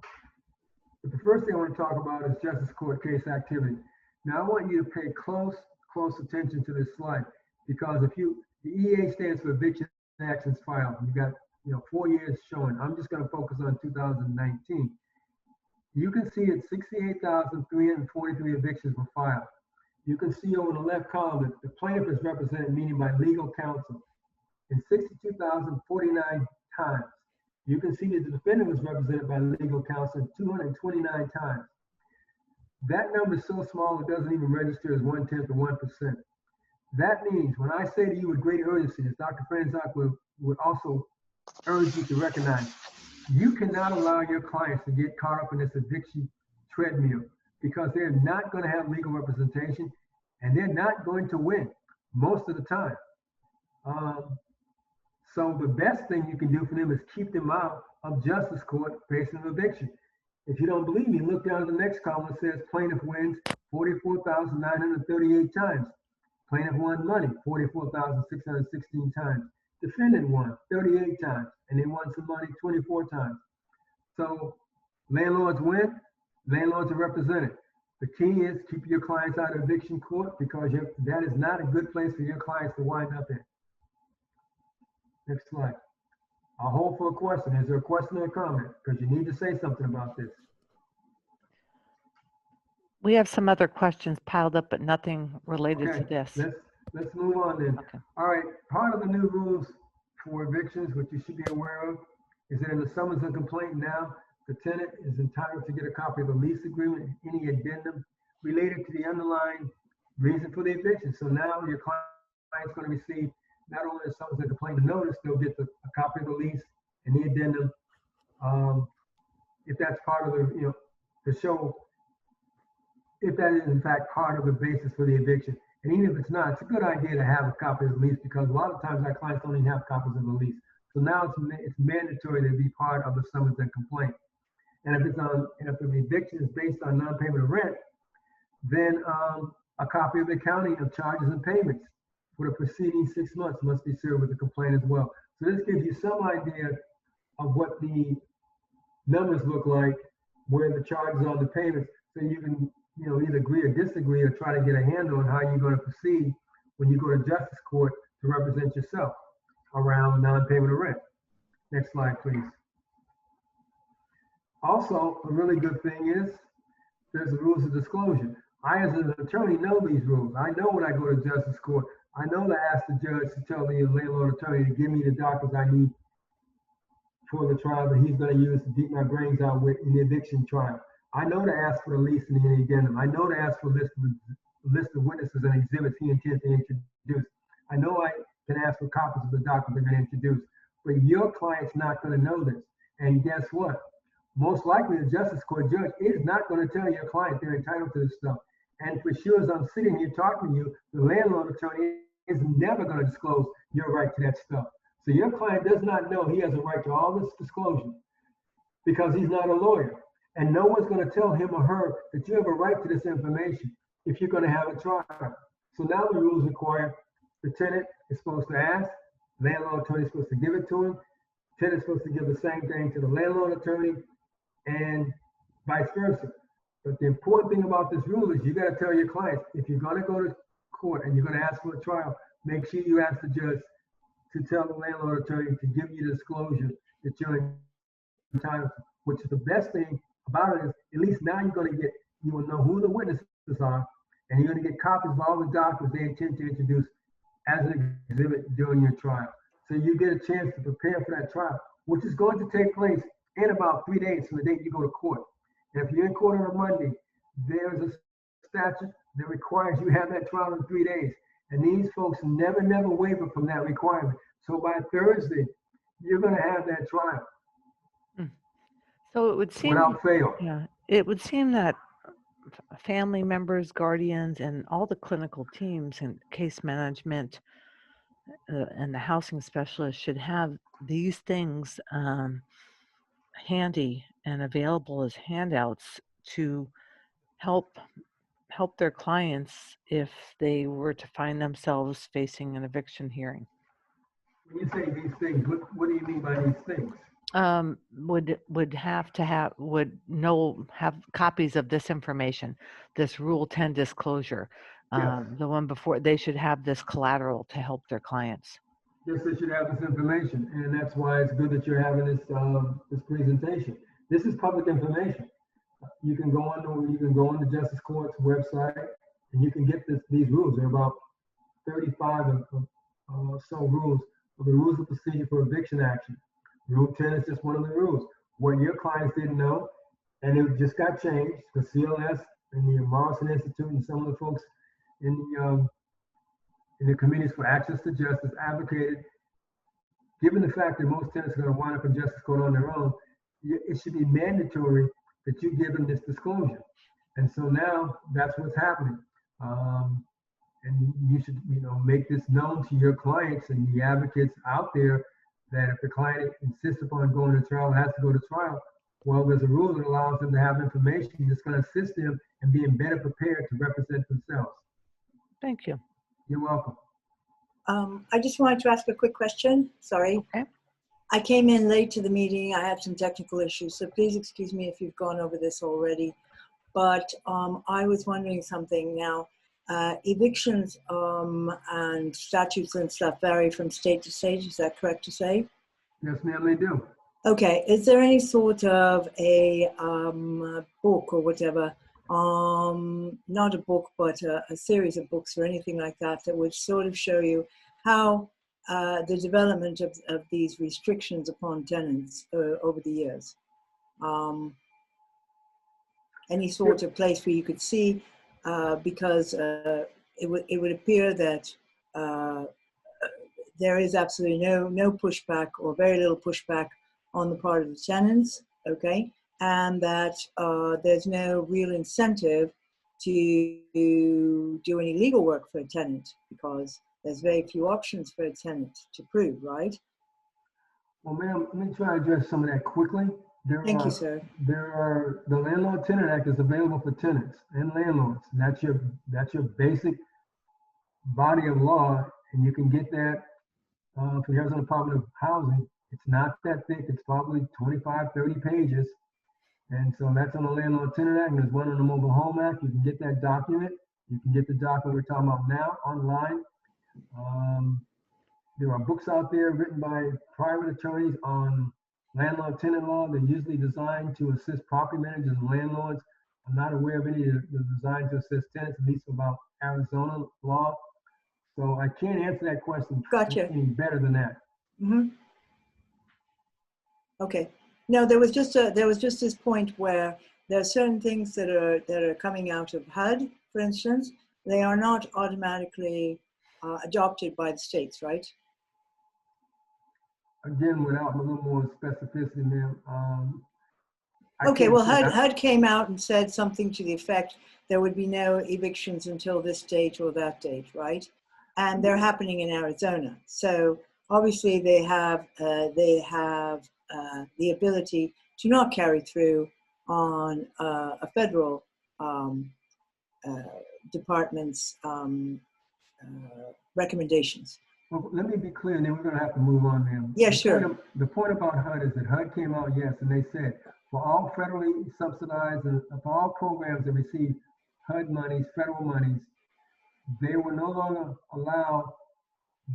the first thing I want to talk about is Justice Court case activity. Now I want you to pay close attention to this slide, because the EA stands for eviction transactions filed. You got 4 years showing. I'm just going to focus on 2019. You can see that 68,343 evictions were filed. You can see over the left column that the plaintiff is represented, meaning by legal counsel, in 62,049 times. You can see that the defendant was represented by legal counsel 229 times. That number is so small it doesn't even register as 1/10 of 1%. That means when I say to you with great urgency, as Dr. Franzak would also urge you to recognize, you cannot allow your clients to get caught up in this eviction treadmill because they're not going to have legal representation and they're not going to win most of the time. So the best thing you can do for them is keep them out of justice court facing eviction. If you don't believe me, look down at the next column. It says plaintiff wins 44,938 times. Plaintiff won money 44,616 times. Defendant won 38 times, and they won some money 24 times. So landlords win, landlords are represented. The key is keep your clients out of eviction court because that is not a good place for your clients to wind up in. Next slide. I'll hold for a question. Is there a question or a comment? Because you need to say something about this. We have some other questions piled up, but nothing related to this. Let's move on then. Okay. All right, part of the new rules for evictions, which you should be aware of, is that in the summons and complaint now, the tenant is entitled to get a copy of the lease agreement and any addendum related to the underlying reason for the eviction. So now your client's going to receive not only the summons and complaint notice, they'll get a copy of the lease and the addendum, if that's part of the, to show if that is in fact part of the basis for the eviction. And even if it's not, it's a good idea to have a copy of the lease because a lot of times our clients don't even have copies of the lease. So now it's mandatory to be part of the summons and complaint. And if the eviction is based on non-payment of rent, then a copy of the accounting of charges and payments for the preceding 6 months must be served with the complaint as well. So this gives you some idea of what the numbers look like, where the charges are on the payments, so you can either agree or disagree or try to get a handle on how you're going to proceed when you go to justice court to represent yourself around non-payment of rent. Next slide, please. Also, a really good thing is there's the rules of disclosure. I, as an attorney, know these rules. I know when I go to justice court, I know to ask the judge to tell the landlord attorney to give me the documents I need for the trial that he's going to use to beat my brains out with in the eviction trial. I know to ask for the lease and the addendum. I know to ask for a list of witnesses and exhibits he intends to introduce. I know I can ask for copies of the documents they're going to introduce. But your client's not going to know this. And guess what? Most likely the justice court judge is not going to tell your client they're entitled to this stuff. And for sure, as I'm sitting here talking to you, the landlord attorney is never going to disclose your right to that stuff. So your client does not know he has a right to all this disclosure because he's not a lawyer. And no one's going to tell him or her that you have a right to this information if you're going to have a trial. So now the rules require the tenant is supposed to ask, landlord attorney is supposed to give it to him, tenant is supposed to give the same thing to the landlord attorney, and vice versa. But the important thing about this rule is you got to tell your clients, if you're going to go to court and you're going to ask for a trial, make sure you ask the judge to tell the landlord attorney to give you the disclosure that you're entitled to, which is the best thing about it is at least now you will know who the witnesses are, and you're going to get copies of all the documents they intend to introduce as an exhibit during your trial. So you get a chance to prepare for that trial, which is going to take place in about 3 days from the date you go to court. And if you're in court on a Monday, there's a statute that requires you have that trial in 3 days. And these folks never waver from that requirement. So by Thursday, you're going to have that trial. So it would seem without fail. Yeah, it would seem that family members, guardians, and all the clinical teams and case management and the housing specialist should have these things handy and available as handouts to help their clients if they were to find themselves facing an eviction hearing. When you say these things, what do you mean by these things? Would have copies of this information, this Rule 10 disclosure. Yes. The one before, they should have this collateral to help their clients. Yes, they should have this information, and that's why it's good that you're having this presentation. This is public information. You can go on the Justice Court's website, and you can get these rules. There are about 35 so rules of the rules of procedure for eviction action. Rule 10 is just one of the rules. What your clients didn't know, and it just got changed. The CLS and the Morrison Institute and some of the folks in the committees for access to justice advocated, given the fact that most tenants are going to wind up in justice court on their own, it should be mandatory that you give them this disclosure. And so now that's what's happening. And you should, make this known to your clients and the advocates out there that if the client insists upon going to trial, has to go to trial, well, there's a rule that allows them to have information that's going to assist them in being better prepared to represent themselves. Thank you. You're welcome. I just wanted to ask a quick question. Sorry. Okay. I came in late to the meeting. I had some technical issues, so please excuse me if you've gone over this already. But I was wondering something now. Evictions and statutes and stuff vary from state to state. Is that correct to say? Yes, ma'am, they do. Okay. Is there any sort of a book or whatever, not a book, but a series of books or anything like that, that would sort of show you how the development of these restrictions upon tenants over the years? Any sort of place where you could see, because it would appear that there is absolutely no pushback or very little pushback on the part of the tenants, okay? And that there's no real incentive to do any legal work for a tenant because there's very few options for a tenant to prove, right? Well, ma'am, let me try to address some of that quickly. Thank you, sir. The Landlord-Tenant Act is available for tenants and landlords. And that's your basic body of law, and you can get that for the Arizona Department of Housing. It's not that thick. It's probably 25, 30 pages. And so that's on the Landlord-Tenant Act, and there's one on the Mobile Home Act. You can get that document. You can get the document we're talking about now online. There are books out there written by private attorneys on landlord-tenant law. They're usually designed to assist property managers and landlords. I'm not aware of any that are designed to assist tenants, at least about Arizona law. So I can't answer that question Gotcha. any better than that. Mm-hmm. Okay. No, there was just this point where there are certain things that are coming out of HUD, for instance. They are not automatically adopted by the states, right? Again, without a little more specificity, ma'am. Okay, well, HUD came out and said something to the effect there would be no evictions until this date or that date, right? And they're happening in Arizona. So obviously they have the ability to not carry through on a federal department's recommendations. Well, let me be clear, and then we're going to have to move on, ma'am. Yeah, sure. The point about HUD is that HUD came out, yes, and they said for all federally subsidized and for all programs that receive HUD monies, federal monies, they will no longer allow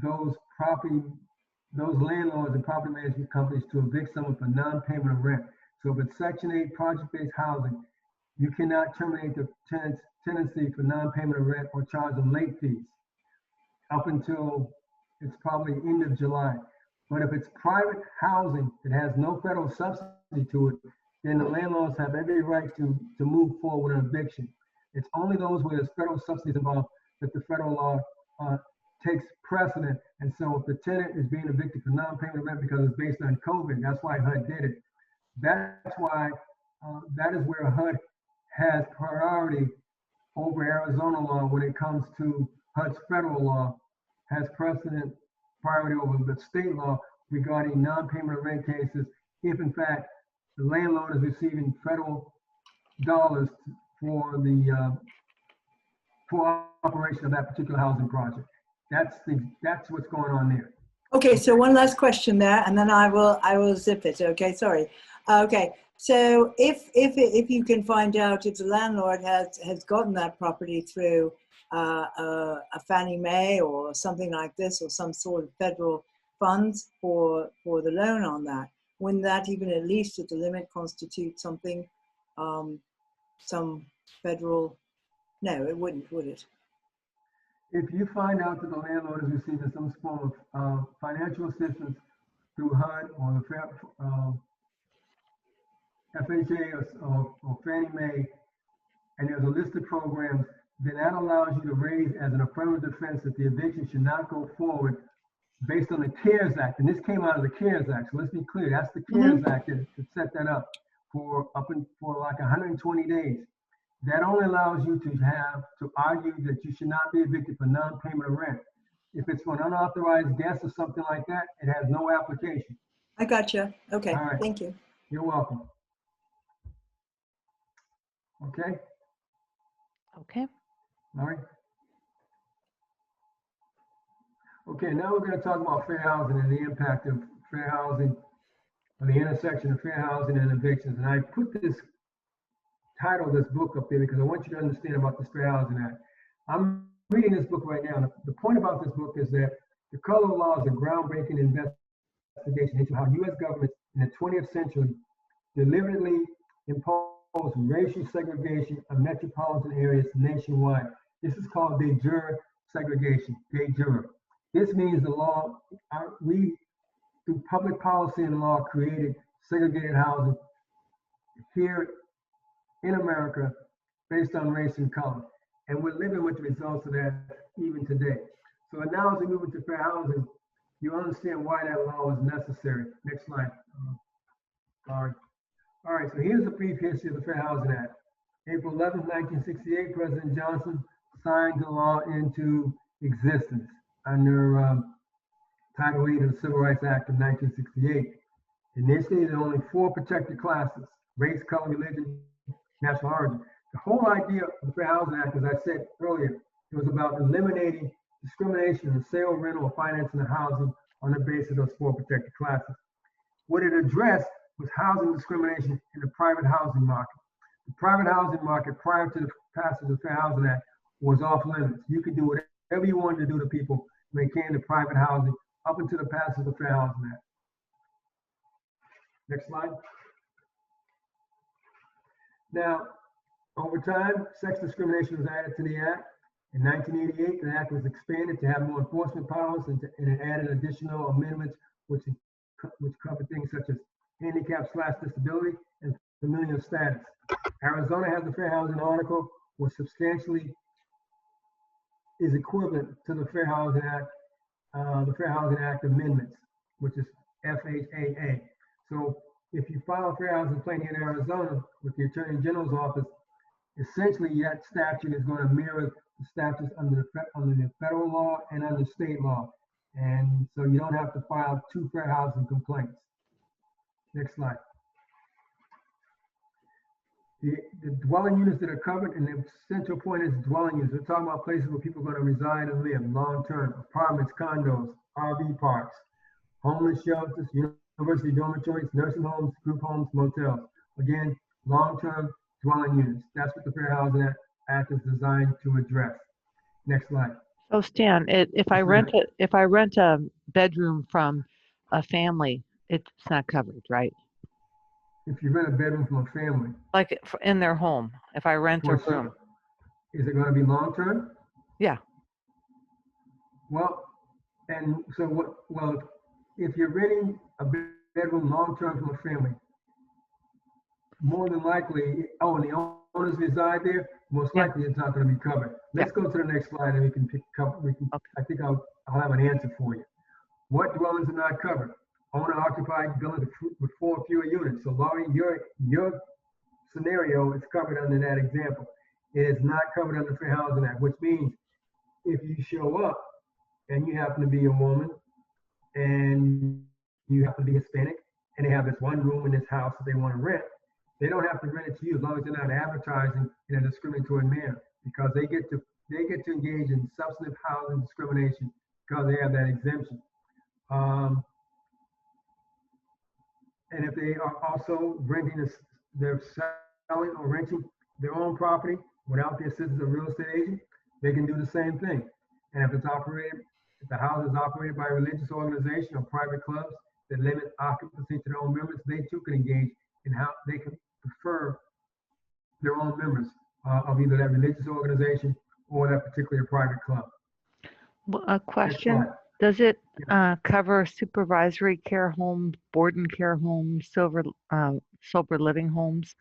those landlords and property management companies to evict someone for non-payment of rent. So if it's Section 8 project-based housing, you cannot terminate the tenancy for non-payment of rent or charge them late fees up until it's probably end of July. But if it's private housing that has no federal subsidy to it, then the landlords have every right to move forward with an eviction. It's only those where there's federal subsidies involved that the federal law takes precedent. And so if the tenant is being evicted for non-payment of rent because it's based on COVID, that's why HUD did it. That's why that is where HUD has priority over Arizona law when it comes to HUD's federal law, has precedent priority over the state law regarding non-payment of rent cases if in fact the landlord is receiving federal dollars for the for operation of that particular housing project. That's what's going on there. Okay, so one last question there, and then I will zip it. Okay, sorry. Okay, so if you can find out if the landlord has gotten that property through a Fannie Mae or something like this, or some sort of federal funds for the loan on that. Wouldn't that, even at least at the limit, constitute something, some federal? No, it wouldn't, would it? If you find out that the landlord is receiving some form of financial assistance through HUD or the FHA or Fannie Mae, and there's a list of programs, then that allows you to raise as an affirmative defense that the eviction should not go forward based on the CARES Act. And this came out of the CARES Act. So let's be clear, that's the CARES Act that set that up for like 120 days. That only allows you to argue that you should not be evicted for non-payment of rent. If it's for an unauthorized guest or something like that, it has no application. I gotcha. Okay, All right. thank you. You're welcome. Okay, Okay. all right. Okay, now we're going to talk about fair housing and the impact of fair housing, or the intersection of fair housing and evictions. And I put this title of this book up there because I want you to understand about the Fair Housing Act. I'm reading this book right now. And the point about this book is that the Color of Law is a groundbreaking investigation into how U.S. governments in the 20th century deliberately imposed racial segregation of metropolitan areas nationwide. This is called de jure segregation, de jure. This means the law, we, through public policy and law, created segregated housing here in America based on race and color. And we're living with the results of that even today. So now as we move into fair housing, you understand why that law is necessary. Next slide. Sorry. All right, so here's a brief history of the Fair Housing Act. April 11, 1968, President Johnson signed the law into existence under Title 8 of the Civil Rights Act of 1968. Initially, there were only 4 protected classes: race, color, religion, national origin. The whole idea of the Fair Housing Act, as I said earlier, it was about eliminating discrimination in the sale, rental, or financing of housing on the basis of those 4 protected classes. What it addressed was housing discrimination in the private housing market. The private housing market prior to the passage of the Fair Housing Act was off limits. You could do whatever you wanted to do to people when it came to private housing up until the passage of the Fair Housing Act. Next slide. Now, over time, sex discrimination was added to the Act. In 1988, the Act was expanded to have more enforcement powers, and it added additional amendments which covered things such as handicap/disability and familial status. Arizona has a fair housing article which substantially is equivalent to the Fair Housing Act, amendments, which is FHAA. So if you file a fair housing claim in Arizona with the Attorney General's office, essentially that statute is going to mirror the statutes under the federal law and under state law. And so you don't have to file 2 fair housing complaints. Next slide. The dwelling units that are covered, and the central point is dwelling units. We're talking about places where people are going to reside and live long-term: apartments, condos, RV parks, homeless shelters, university dormitories, nursing homes, group homes, motels. Again, long-term dwelling units. That's what the Fair Housing Act is designed to address. Next slide. So Stan, if I rent a bedroom from a family, it's not covered, right? If you rent a bedroom from a family, Like in their home, if I rent a room. Is it going to be long-term? Yeah. Well, and so what? Well, if you're renting a bedroom long-term from a family, more than likely, and the owners reside there, most likely it's not going to be covered. Let's go to the next slide, and we can I think I'll have an answer for you. What dwellings are not covered? Owner-occupied buildings with 4 or fewer units. So Laurie, your scenario is covered under that example. It is not covered under the Fair Housing Act, which means if you show up and you happen to be a woman and you happen to be Hispanic and they have this one room in this house that they want to rent, they don't have to rent it to you as long as they're not advertising in a discriminatory manner, because they get to engage in substantive housing discrimination because they have that exemption. And if they are also they're selling or renting their own property without the assistance of a real estate agent, they can do the same thing. And if it's operated If the house is operated by a religious organization or private clubs that limit occupancy to their own members, they too can engage in how they can prefer their own members of either that religious organization or that particular private club. Well, a Next question, slide. does it Yeah. cover supervisory care homes, board and care homes, sober living homes?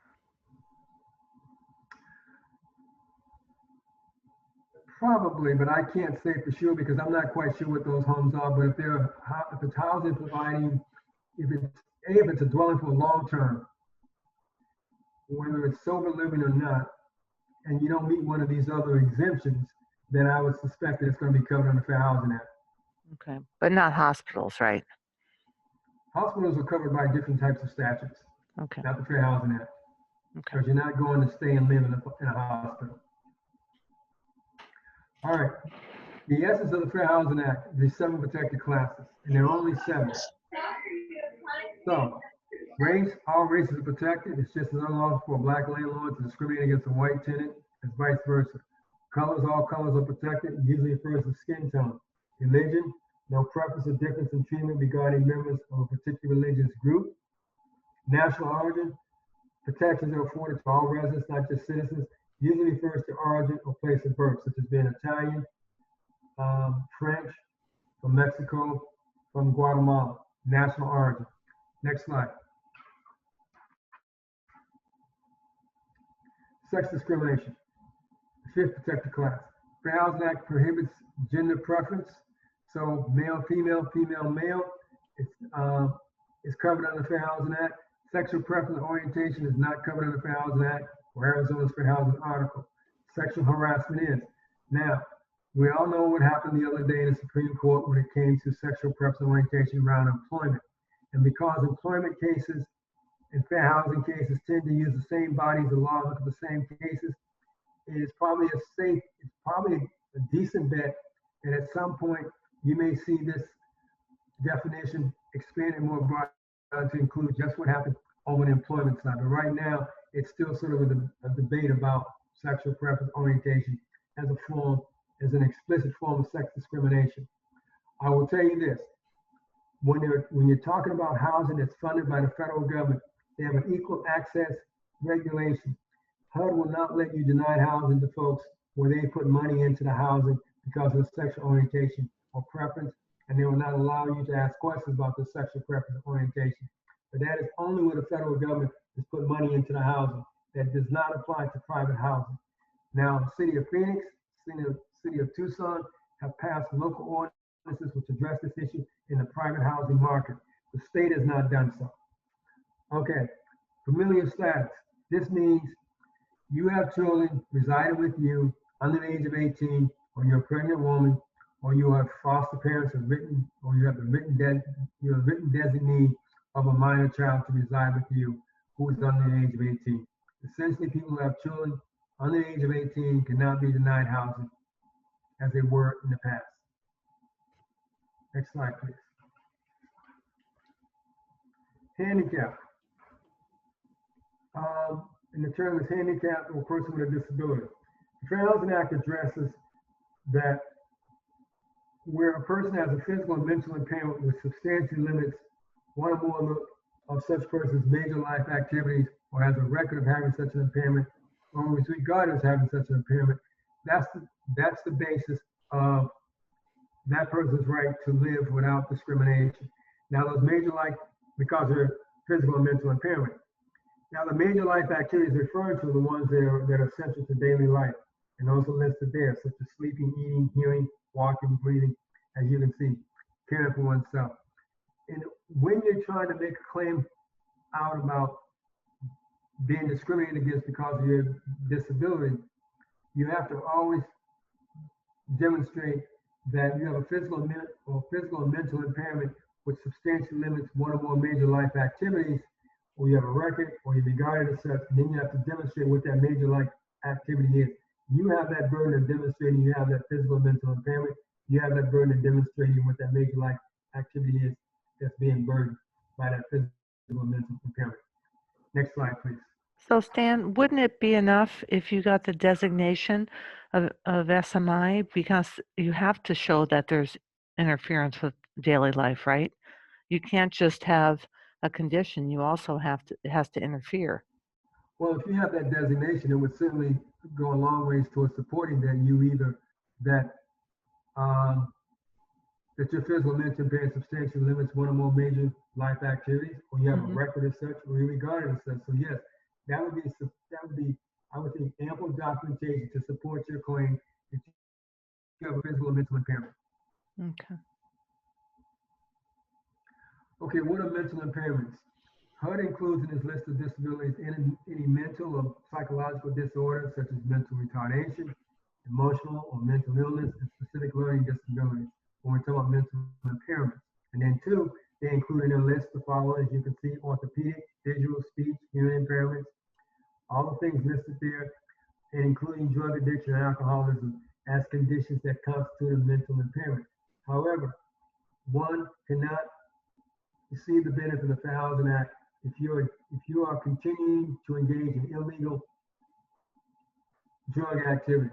Probably, but I can't say for sure because I'm not quite sure what those homes are. But if it's housing providing, if it's a dwelling for long term, whether it's sober living or not, and you don't meet one of these other exemptions, then I would suspect that it's going to be covered under Fair Housing Act. Okay, but not hospitals, right? Hospitals are covered by different types of statutes, Okay, not the Fair Housing Act, okay. because you're not going to stay and live in a hospital. All right. The essence of the Fair Housing Act is the 7 protected classes, and there are only 7. So, all races are protected. It's just as unlawful for a black landlord to discriminate against a white tenant as vice versa. All colors are protected, usually refers to skin tone. Religion, no preference or difference in treatment regarding members of a particular religious group. National origin, protections are afforded to all residents, not just citizens, usually refers to origin or place of birth, such as being Italian, French, from Mexico, from Guatemala. National origin. Next slide. Sex discrimination. The 5th protected class. Fair Housing Act prohibits gender preference. So male, female, female, male. It's covered under the Fair Housing Act. Sexual preference and orientation is not covered under the Fair Housing Act or Arizona's Fair Housing Article. Sexual harassment is. Now, we all know what happened the other day in the Supreme Court when it came to sexual preference and orientation around employment. And because employment cases and fair housing cases tend to use the same bodies of law, look at the same cases, it's probably a decent bet that at some point you may see this definition expanded more broadly to include just what happened on the employment side. But right now, it's still sort of a debate about sexual preference orientation as an explicit form of sex discrimination. I will tell you this, when you're talking about housing that's funded by the federal government, they have an equal access regulation. HUD will not let you deny housing to folks where they put money into the housing because of sexual orientation or preference, and they will not allow you to ask questions about the sexual preference or orientation. But that is only where the federal government has put money into the housing. That does not apply to private housing. Now, the city of Phoenix, city of Tucson have passed local ordinances which address this issue in the private housing market. The state has not done so. Okay, familial status. This means you have children residing with you under the age of 18, or you're a pregnant woman, or you have foster parents or you have you're a written designee of a minor child to reside with you who is under the age of 18. Essentially, people who have children under the age of 18 cannot be denied housing as they were in the past. Next slide, please. Handicap. And the term is handicapped or person with a disability. The Fair Housing Act addresses that where a person has a physical and mental impairment which substantially limits one or more of such person's major life activities or has a record of having such an impairment or is regarded as having such an impairment, that's the basis of that person's right to live without discrimination. Now, those major life, because of their physical and mental impairment. Now, the major life activities referred to are the ones that are essential to daily life, and those are listed there, such as sleeping, eating, hearing, walking, breathing, as you can see, caring for oneself. And when you're trying to make a claim out about being discriminated against because of your disability, you have to always demonstrate that you have a physical and mental impairment which substantially limits one or more major life activities, or you have a record, or you're regarded as such, and then you have to demonstrate what that major life activity is. You have that burden of demonstrating you have that physical and mental impairment. You have that burden of demonstrating what that major life activity is that's being burdened by that physical and mental impairment. Next slide, please. So Stan, wouldn't it be enough if you got the designation of SMI, because you have to show that there's interference with daily life, right? You can't just have a condition, you also have to, it has to interfere. Well, if you have that designation, it would certainly go a long ways towards supporting that you either that um, that your physical mental impairment substantially limits one or more major life activities, or you have a Mhm. record as such, or you regard it as such. So yes, that would be I would think ample documentation to support your claim that you have a physical or mental impairment. Okay. Okay, what are mental impairments? HUD includes in its list of disabilities any mental or psychological disorders such as mental retardation, emotional or mental illness, and specific learning disabilities when we're talking about mental impairments. And then two, they include in their list the following, as you can see, orthopedic, visual, speech, hearing impairments, all the things listed there, and including drug addiction and alcoholism as conditions that constitute a mental impairment. However, one cannot receive the benefit of the Fair Housing Act if you are continuing to engage in illegal drug activity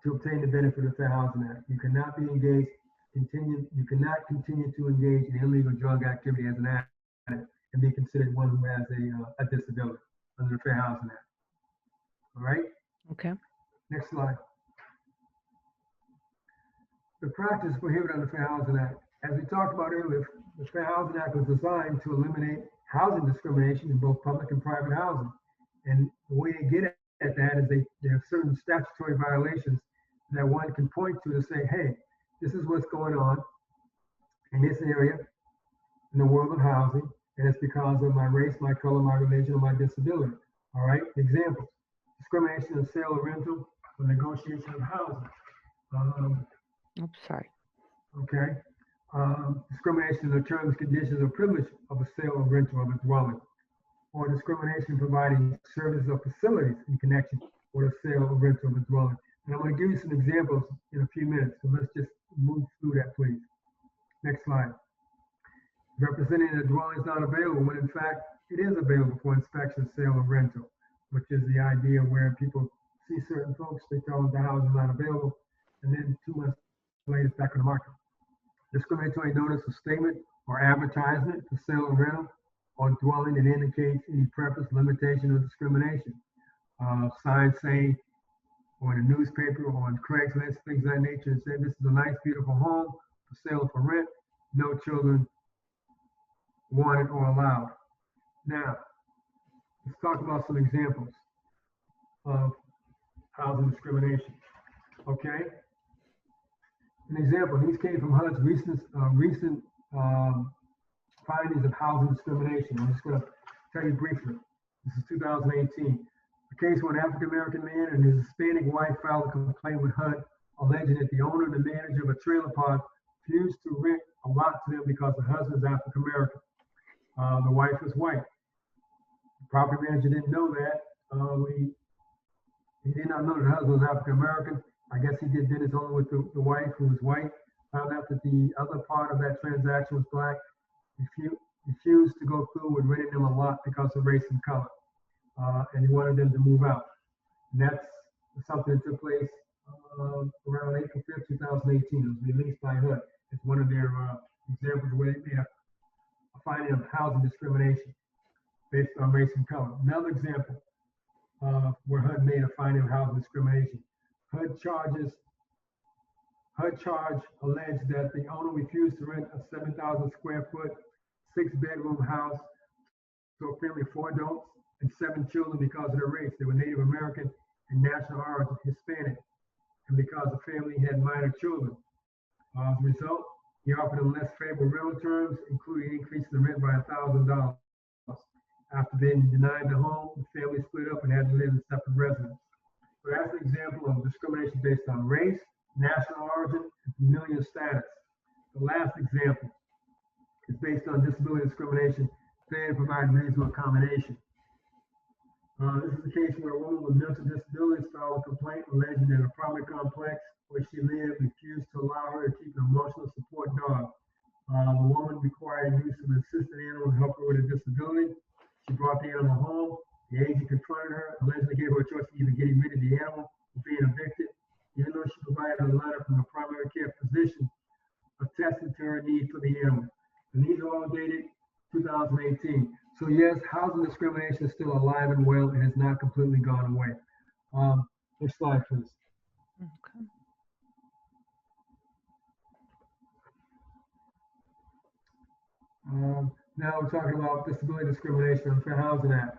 to obtain the benefit of the Fair Housing Act. You cannot you cannot continue to engage in illegal drug activity as an addict and be considered one who has a disability under the Fair Housing Act. All right, Okay. next slide. The practice prohibited under the Fair Housing Act. As we talked about earlier, the Fair Housing Act was designed to eliminate housing discrimination in both public and private housing. And the way they get at that is there are certain statutory violations that one can point to say, hey, this is what's going on in this area in the world of housing, and it's because of my race, my color, my religion, or my disability. All right, examples: discrimination in sale or rental, or negotiation of housing. Oops, sorry. Okay. Discrimination in the terms, conditions, or privilege of a sale or rental of a dwelling, or discrimination providing services or facilities in connection with a sale or rental of a dwelling. And I'm going to give you some examples in a few minutes, so let's just move through that, please. Next slide. Representing that a dwelling is not available when in fact it is available for inspection, sale, or rental, which is the idea where people see certain folks, they tell them the house is not available, and then 2 months later it's back on the market. Discriminatory notice or statement or advertisement for sale or rental or dwelling that indicates any preference, limitation, or discrimination. Signs saying, or in a newspaper or on Craigslist, things of that nature, saying this is a nice, beautiful home for sale or for rent, no children wanted or allowed. Now, let's talk about some examples of housing discrimination. Okay? An example, these came from HUD's recent findings of housing discrimination. I'm just going to tell you briefly. This is 2018. A case where an African American man and his Hispanic wife filed a complaint with HUD alleging that the owner and the manager of a trailer park refused to rent a lot to them because the husband is African American. The wife is white. The property manager didn't know that. He did not know that the husband was African American. I guess he did business only with the wife, who was white. Found out that the other part of that transaction was black. Refused to go through with renting them a lot because of race and color. And he wanted them to move out. And that's something that took place around April 5th, 2018. It was released by HUD. It's one of their examples where they made a finding of housing discrimination based on race and color. Another example where HUD made a finding of housing discrimination. HUD alleged that the owner refused to rent a 7,000 square foot, 6-bedroom house to a family of 4 adults and 7 children because of their race. They were Native American and national origin Hispanic, and because the family had minor children. As a result, he offered them less favorable rental terms, including increasing the rent by $1,000. After being denied the home, the family split up and had to live in separate residences. So that's an example of discrimination based on race, national origin, and familial status. The last example is based on disability discrimination, failure to provide reasonable accommodation. This is a case where a woman with mental disabilities filed a complaint alleging that an apartment complex where she lived refused to allow her to keep an emotional support dog. The woman required use of an assistant animal to help her with a disability. She brought the animal home. The agent confronted her, allegedly gave her a choice of either getting rid of the animal or being evicted. Even though she provided a letter from the primary yes, housing discrimination is still alive and well. It has not completely gone away. Next slide, please. Okay. Now we're talking about disability discrimination and Fair Housing Act.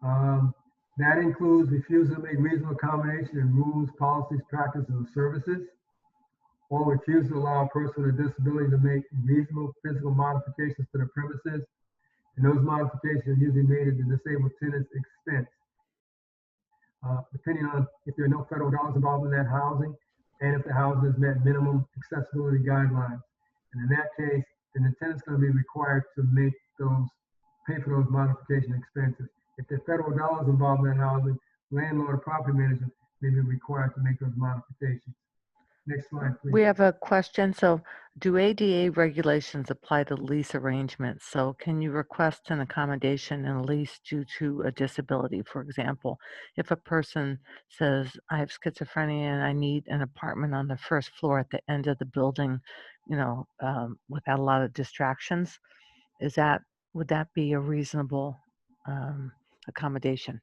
Um, that includes refusal to make reasonable accommodation in rules, policies, practices, or services, or refusal to allow a person with a disability to make reasonable physical modifications to the premises, and those modifications are usually made at the disabled tenant's expense. Depending on if there are no federal dollars involved in that housing, and if the housing has met minimum accessibility guidelines. And in that case, then the tenant's going to be required to pay for those modification expenses. If there are federal dollars involved in that housing, landlord or property manager may be required to make those modifications. Next slide, please. We have a question. So, do ADA regulations apply to lease arrangements? So, can you request an accommodation in a lease due to a disability? For example, if a person says, I have schizophrenia and I need an apartment on the first floor at the end of the building, without a lot of distractions, would that be a reasonable accommodation?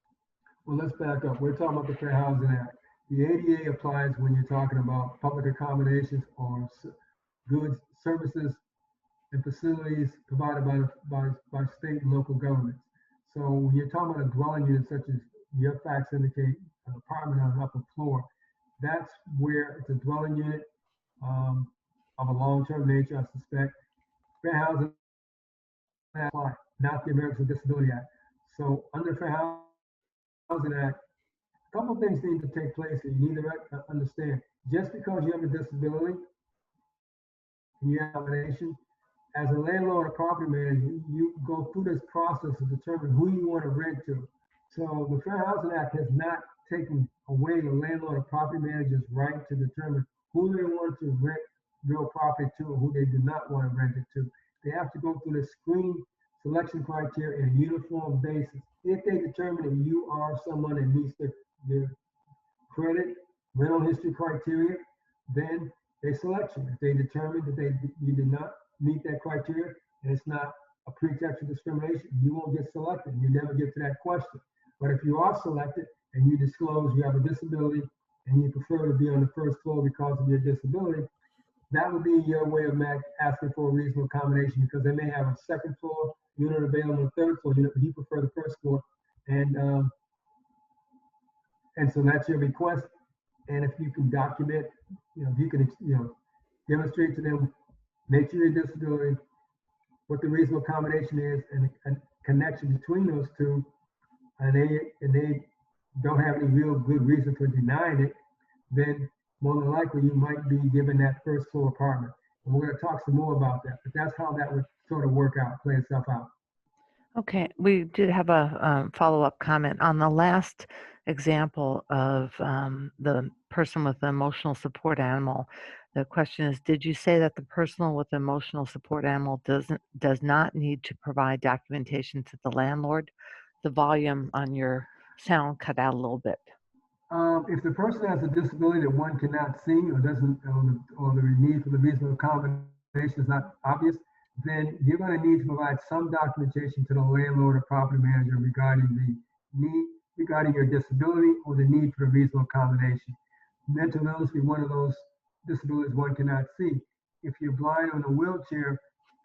Well, let's back up. We're talking about the Fair Housing Act. The ADA applies when you're talking about public accommodations or goods, services, and facilities provided by state and local governments. So when you're talking about a dwelling unit, such as your facts indicate, an apartment on an upper floor, that's where it's a dwelling unit of a long-term nature, I suspect. Fair Housing Act, not the Americans with Disability Act. So under Fair Housing Act, a couple of things need to take place, and you need to understand. Just because you have a disability and you have accommodation, as a landlord or property manager, you go through this process to determine who you want to rent to. So the Fair Housing Act has not taken away the landlord or property manager's right to determine who they want to rent real property to and who they do not want to rent it to. They have to go through the screening selection criteria in a uniform basis. If they determine that you are someone that meets the credit, rental history criteria, then they select you. If they determine that you did not meet that criteria and it's not a pretext of discrimination, you won't get selected. You never get to that question. But if you are selected and you disclose you have a disability and you prefer to be on the first floor because of your disability, that would be your way of asking for a reasonable accommodation, because they may have a second floor unit available, a third floor unit, but you prefer the first floor. And so that's your request. And if you can document, if you can, demonstrate to them nature of your disability, what the reasonable accommodation is, and a connection between those two, and they don't have any real good reason for denying it, then more than likely you might be given that first floor apartment. And we're going to talk some more about that, but that's how that would sort of work out, play itself out. Okay, we did have a follow-up comment on the last example of the person with the emotional support animal. The question is, did you say that the person with the emotional support animal does not need to provide documentation to the landlord? The volume on your sound cut out a little bit. If the person has a disability that one cannot see or doesn't, or the need for the reasonable accommodation is not obvious, then you're going to need to provide some documentation to the landlord or property manager regarding your disability or the need for a reasonable accommodation. Mental illness be one of those disabilities one cannot see. If you're blind or in a wheelchair,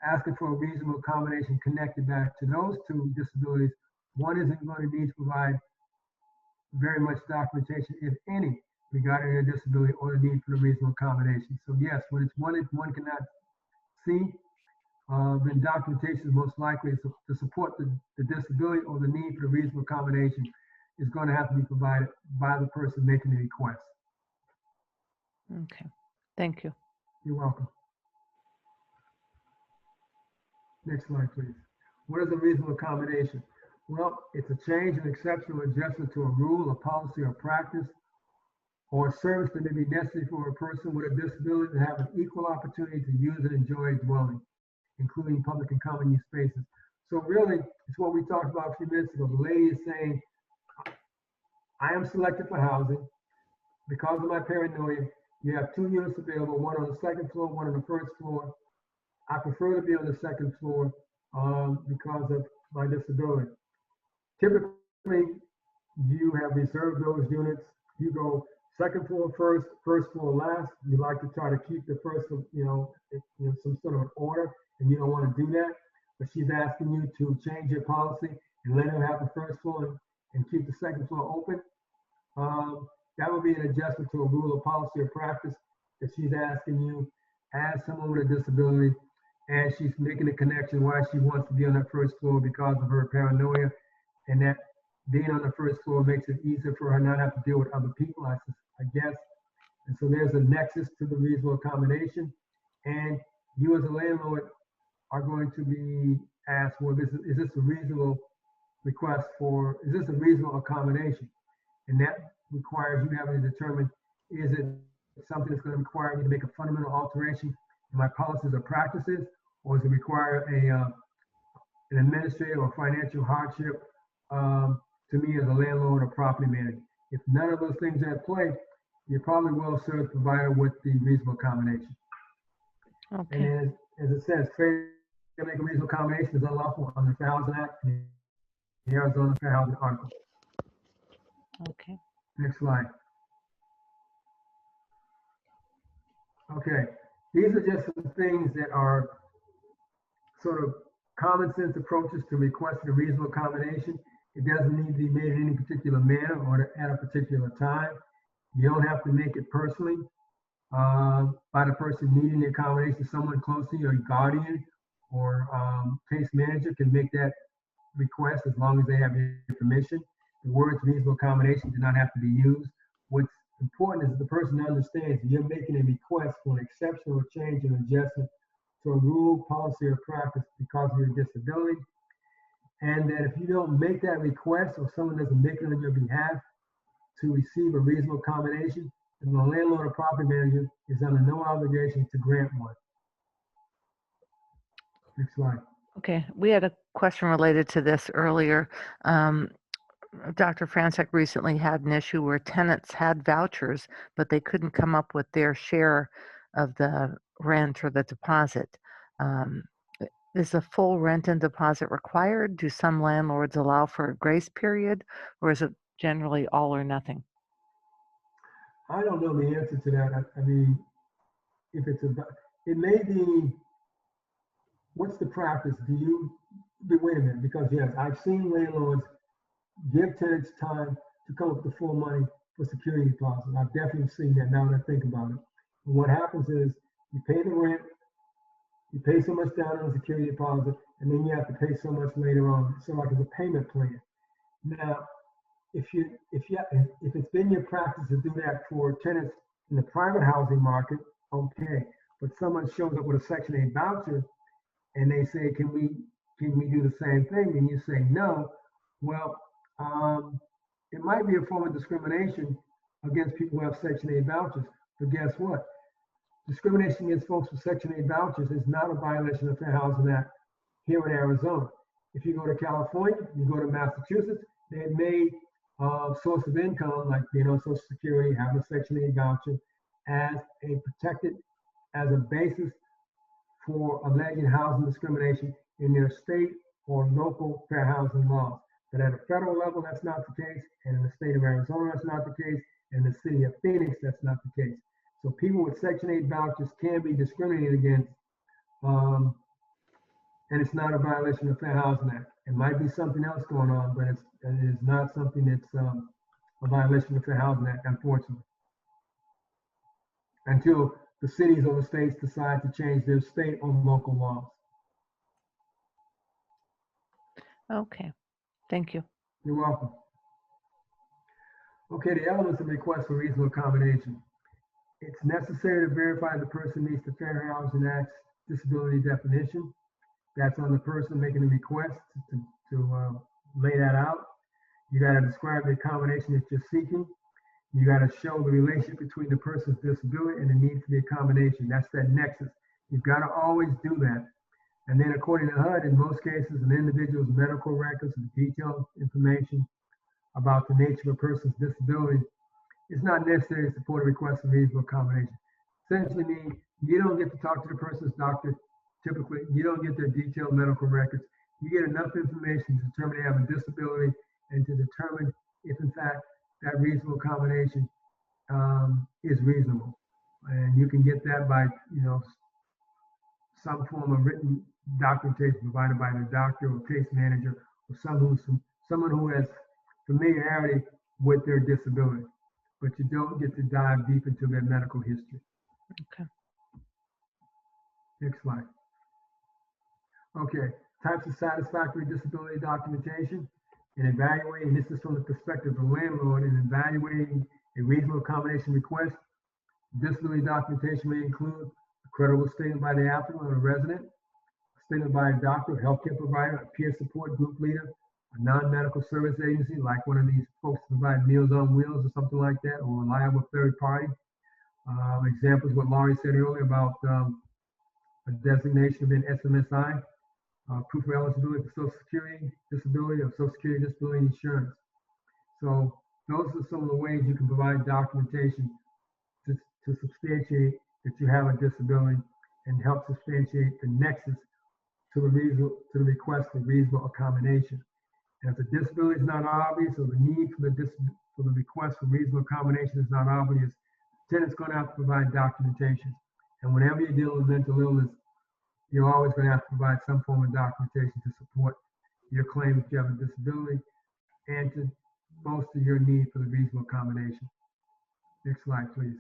asking for a reasonable accommodation connected back to those two disabilities, one isn't going to need to provide very much documentation, if any, regarding their disability or the need for the reasonable accommodation. So yes, when it's one cannot see, then documentation is most likely to support the disability or the need for the reasonable accommodation is going to have to be provided by the person making the request. Okay, thank you. You're welcome. Next slide, please. What is a reasonable accommodation? Well, it's a change, an exception, or adjustment to a rule, a policy, or practice, or a service that may be necessary for a person with a disability to have an equal opportunity to use and enjoy a dwelling, including public and common use spaces. So really, it's what we talked about a few minutes ago. The lady is saying, I am selected for housing because of my paranoia. You have 2 units available, one on the second floor, one on the first floor. I prefer to be on the second floor because of by disability. Typically, you have reserved those units. You go second floor first, first floor last. You like to try to keep the first, some sort of an order, and you don't want to do that. But she's asking you to change your policy and let her have the first floor and keep the second floor open. That would be an adjustment to a rule of policy or practice that she's asking you as someone with a disability, and she's making a connection why she wants to be on that first floor because of her paranoia, and that being on the first floor makes it easier for her not to have to deal with other people, I guess. And so there's a nexus to the reasonable accommodation, and you as a landlord are going to be asked, well, is this a reasonable request for, is this a reasonable accommodation? And that requires you having to determine, is it something that's going to require me to make a fundamental alteration in my policies or practices, or does it require an administrative or financial hardship to me as a landlord or property manager? If none of those things are at play, you're probably well served to provide her with the reasonable accommodation. Okay. And as it says, failure to make a reasonable accommodation is unlawful under the Fair Housing Act and the Arizona Fair Housing Article. Okay. Next slide. Okay, these are just some things that are sort of common sense approaches to requesting a reasonable accommodation. It doesn't need to be made in any particular manner or at a particular time. You don't have to make it personally by the person needing the accommodation. Someone close to you, a guardian or case manager can make that request as long as they have your permission. The words reasonable accommodation do not have to be used. What's important is that the person understands that you're making a request for an exceptional change and adjustment to a rule, policy, or practice because of your disability. And that if you don't make that request or someone doesn't make it on your behalf to receive a reasonable accommodation, then the landlord or property manager is under no obligation to grant one. Next slide. Okay. We had a question related to this earlier. Dr. Franczek recently had an issue where tenants had vouchers, but they couldn't come up with their share of the rent or the deposit. Is a full rent and deposit required? Do some landlords allow for a grace period, or is it generally all or nothing? I don't know the answer to that. I mean, if it's it may be, what's the practice? Wait a minute, because yes, I've seen landlords give tenants time to come up with the full money for security deposit. I've definitely seen that now that I think about it. And what happens is you pay the rent, you pay so much down on the security deposit, and then you have to pay so much later on. So like it's a payment plan. Now, if it's been your practice to do that for tenants in the private housing market, okay. But someone shows up with a Section 8 voucher and they say, can we do the same thing? And you say no. Well, it might be a form of discrimination against people who have Section 8 vouchers. But guess what? Discrimination against folks with Section 8 vouchers is not a violation of the Fair Housing Act here in Arizona. If you go to California, you go to Massachusetts, they've made source of income, like Social Security, having a Section 8 voucher, as a protected, as a basis for alleging housing discrimination in their state or local fair housing laws. But at a federal level, that's not the case. And in the state of Arizona, that's not the case. And in the city of Phoenix, that's not the case. So people with Section 8 vouchers can be discriminated against, and it's not a violation of the Fair Housing Act. It might be something else going on, but it is not something that's a violation of the Fair Housing Act, unfortunately. Until the cities or the states decide to change their state or local laws. Okay. Thank you. You're welcome. Okay, the elements of request for reasonable accommodation. It's necessary to verify the person meets the Fair Housing Act's disability definition. That's on the person making the request to lay that out. You got to describe the accommodation that you're seeking. You got to show the relationship between the person's disability and the need for the accommodation. That's that nexus. You've got to always do that. And then according to HUD, in most cases, an individual's medical records and detailed information about the nature of a person's disability is not necessary to support a request for reasonable accommodation. Essentially means you don't get to talk to the person's doctor. Typically, you don't get their detailed medical records. You get enough information to determine they have a disability and to determine if, in fact, that reasonable accommodation is reasonable. And you can get that by, some form of written documentation provided by the doctor or case manager or someone who has familiarity with their disability. But you don't get to dive deep into their medical history. Okay. Next slide. Okay, types of satisfactory disability documentation and evaluating, this is from the perspective of the landlord, and evaluating a reasonable accommodation request. Disability documentation may include a credible statement by the applicant or resident, a statement by a doctor, healthcare provider, a peer support group leader, a non-medical service agency, like one of these folks that provide Meals on Wheels or something like that, or a reliable third party. Examples what Laurie said earlier about a designation of an SMSI, proof of eligibility for Social Security disability or Social Security disability insurance. So those are some of the ways you can provide documentation to substantiate that you have a disability and help substantiate the nexus to the request for reasonable accommodation. And if the disability is not obvious or the need for the request for reasonable accommodation is not obvious, the tenant's going to have to provide documentation. And whenever you're dealing with mental illness, you're always going to have to provide some form of documentation to support your claim that you have a disability and to bolster your need for the reasonable accommodation. Next slide, please.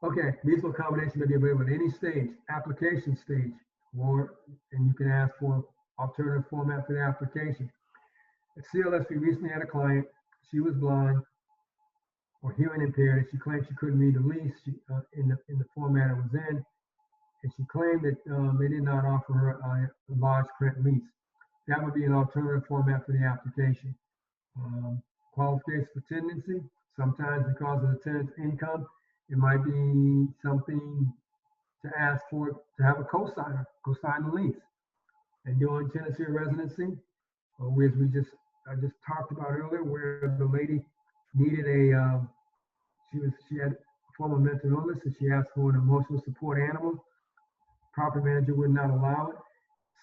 Okay, reasonable accommodation may be available at any stage, application stage, and you can ask for alternative format for the application. At CLS, we recently had a client. She was blind or hearing impaired, and she claimed she couldn't read the lease in the format it was in. And she claimed that they did not offer her a large print lease. That would be an alternative format for the application. Qualifications for tenancy, sometimes because of the tenant's income, it might be something to ask for to have a co-signer, co-sign the lease. And during tenancy or residency, which I just talked about earlier, where the lady needed she had a form of mental illness and she asked for an emotional support animal. Property manager would not allow it.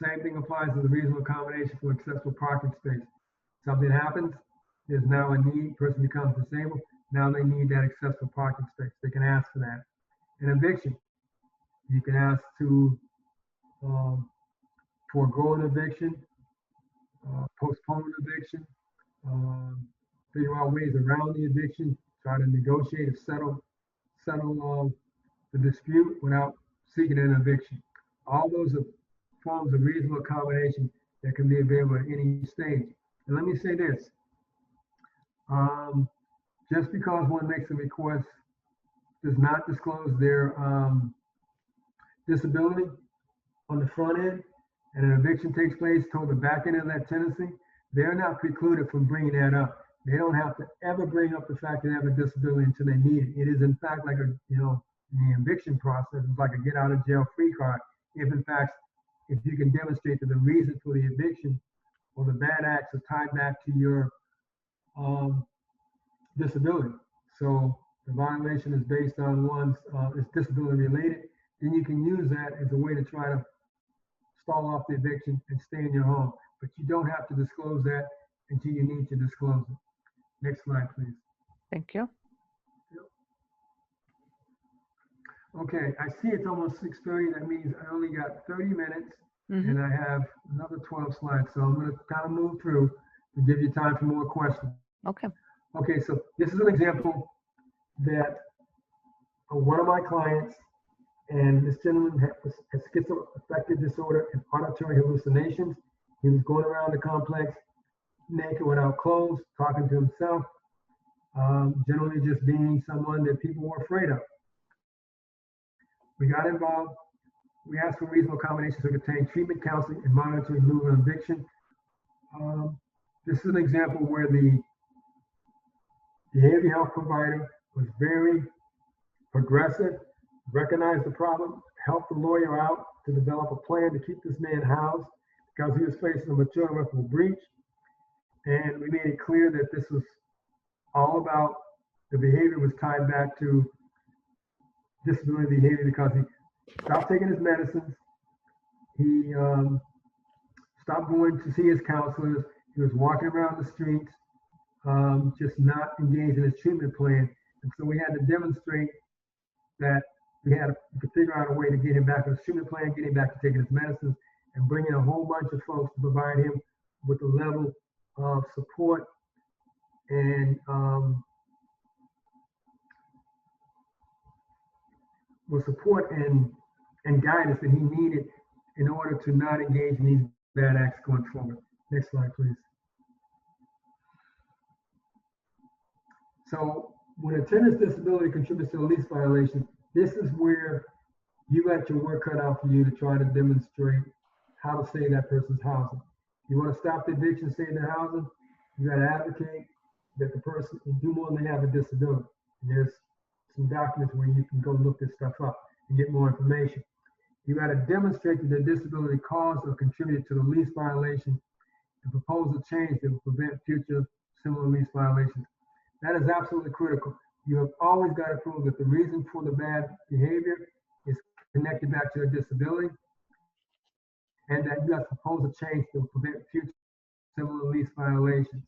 Same thing applies to the reasonable accommodation for accessible parking space. Something happens, there's now a need, person becomes disabled, now they need that accessible parking space. They can ask for that. An eviction, you can ask to forego an eviction, postpone an eviction, figure out ways around the eviction, try to negotiate or settle the dispute without seeking an eviction. All those are forms of reasonable accommodation that can be available at any stage. And let me say this, just because one makes a request does not disclose their disability on the front end, and an eviction takes place toward the back end of that tenancy, they're not precluded from bringing that up. They don't have to ever bring up the fact that they have a disability until they need it. It is in fact like in the eviction process, it's like a get out of jail free card. If you can demonstrate that the reason for the eviction or the bad acts are tied back to your disability. So the violation is based on one's is disability related, then you can use that as a way to try to stall off the eviction and stay in your home. But you don't have to disclose that until you need to disclose it. Next slide, please. Thank you. Okay, I see it's almost 6:30. That means I only got 30 minutes and I have another 12 slides. So I'm going to kind of move through to give you time for more questions. Okay. Okay, so this is an example that one of my clients, and this gentleman has schizoaffective disorder and auditory hallucinations. He was going around the complex naked without clothes, talking to himself, generally just being someone that people were afraid of. We got involved. We asked for reasonable accommodations to obtain treatment, counseling, and monitoring removal and eviction. This is an example where the behavioral health provider was very progressive, recognized the problem, helped the lawyer out to develop a plan to keep this man housed because he was facing a material irreparable breach. And we made it clear that this was all about the behavior was tied back to disability behavior because he stopped taking his medicines, He stopped going to see his counselors. He was walking around the streets, just not engaged in his treatment plan. And so we had to demonstrate that we could figure out a way to get him back on his treatment plan, get him back to taking his medicines, and bring in a whole bunch of folks to provide him with a level of support and and guidance that he needed in order to not engage in these bad acts going forward. Next slide, please. So when a tenant's disability contributes to a lease violation, this is where you got your work cut out for you to try to demonstrate how to save that person's housing. You want to stop the eviction, save their housing, you got to advocate that the person can do more than have a disability. And there's some documents where you can go look this stuff up and get more information. You got to demonstrate that the disability caused or contributed to the lease violation and propose a change that will prevent future similar lease violations. That is absolutely critical. You have always got to prove that the reason for the bad behavior is connected back to a disability, and that you have to propose a change to prevent future similar lease violations.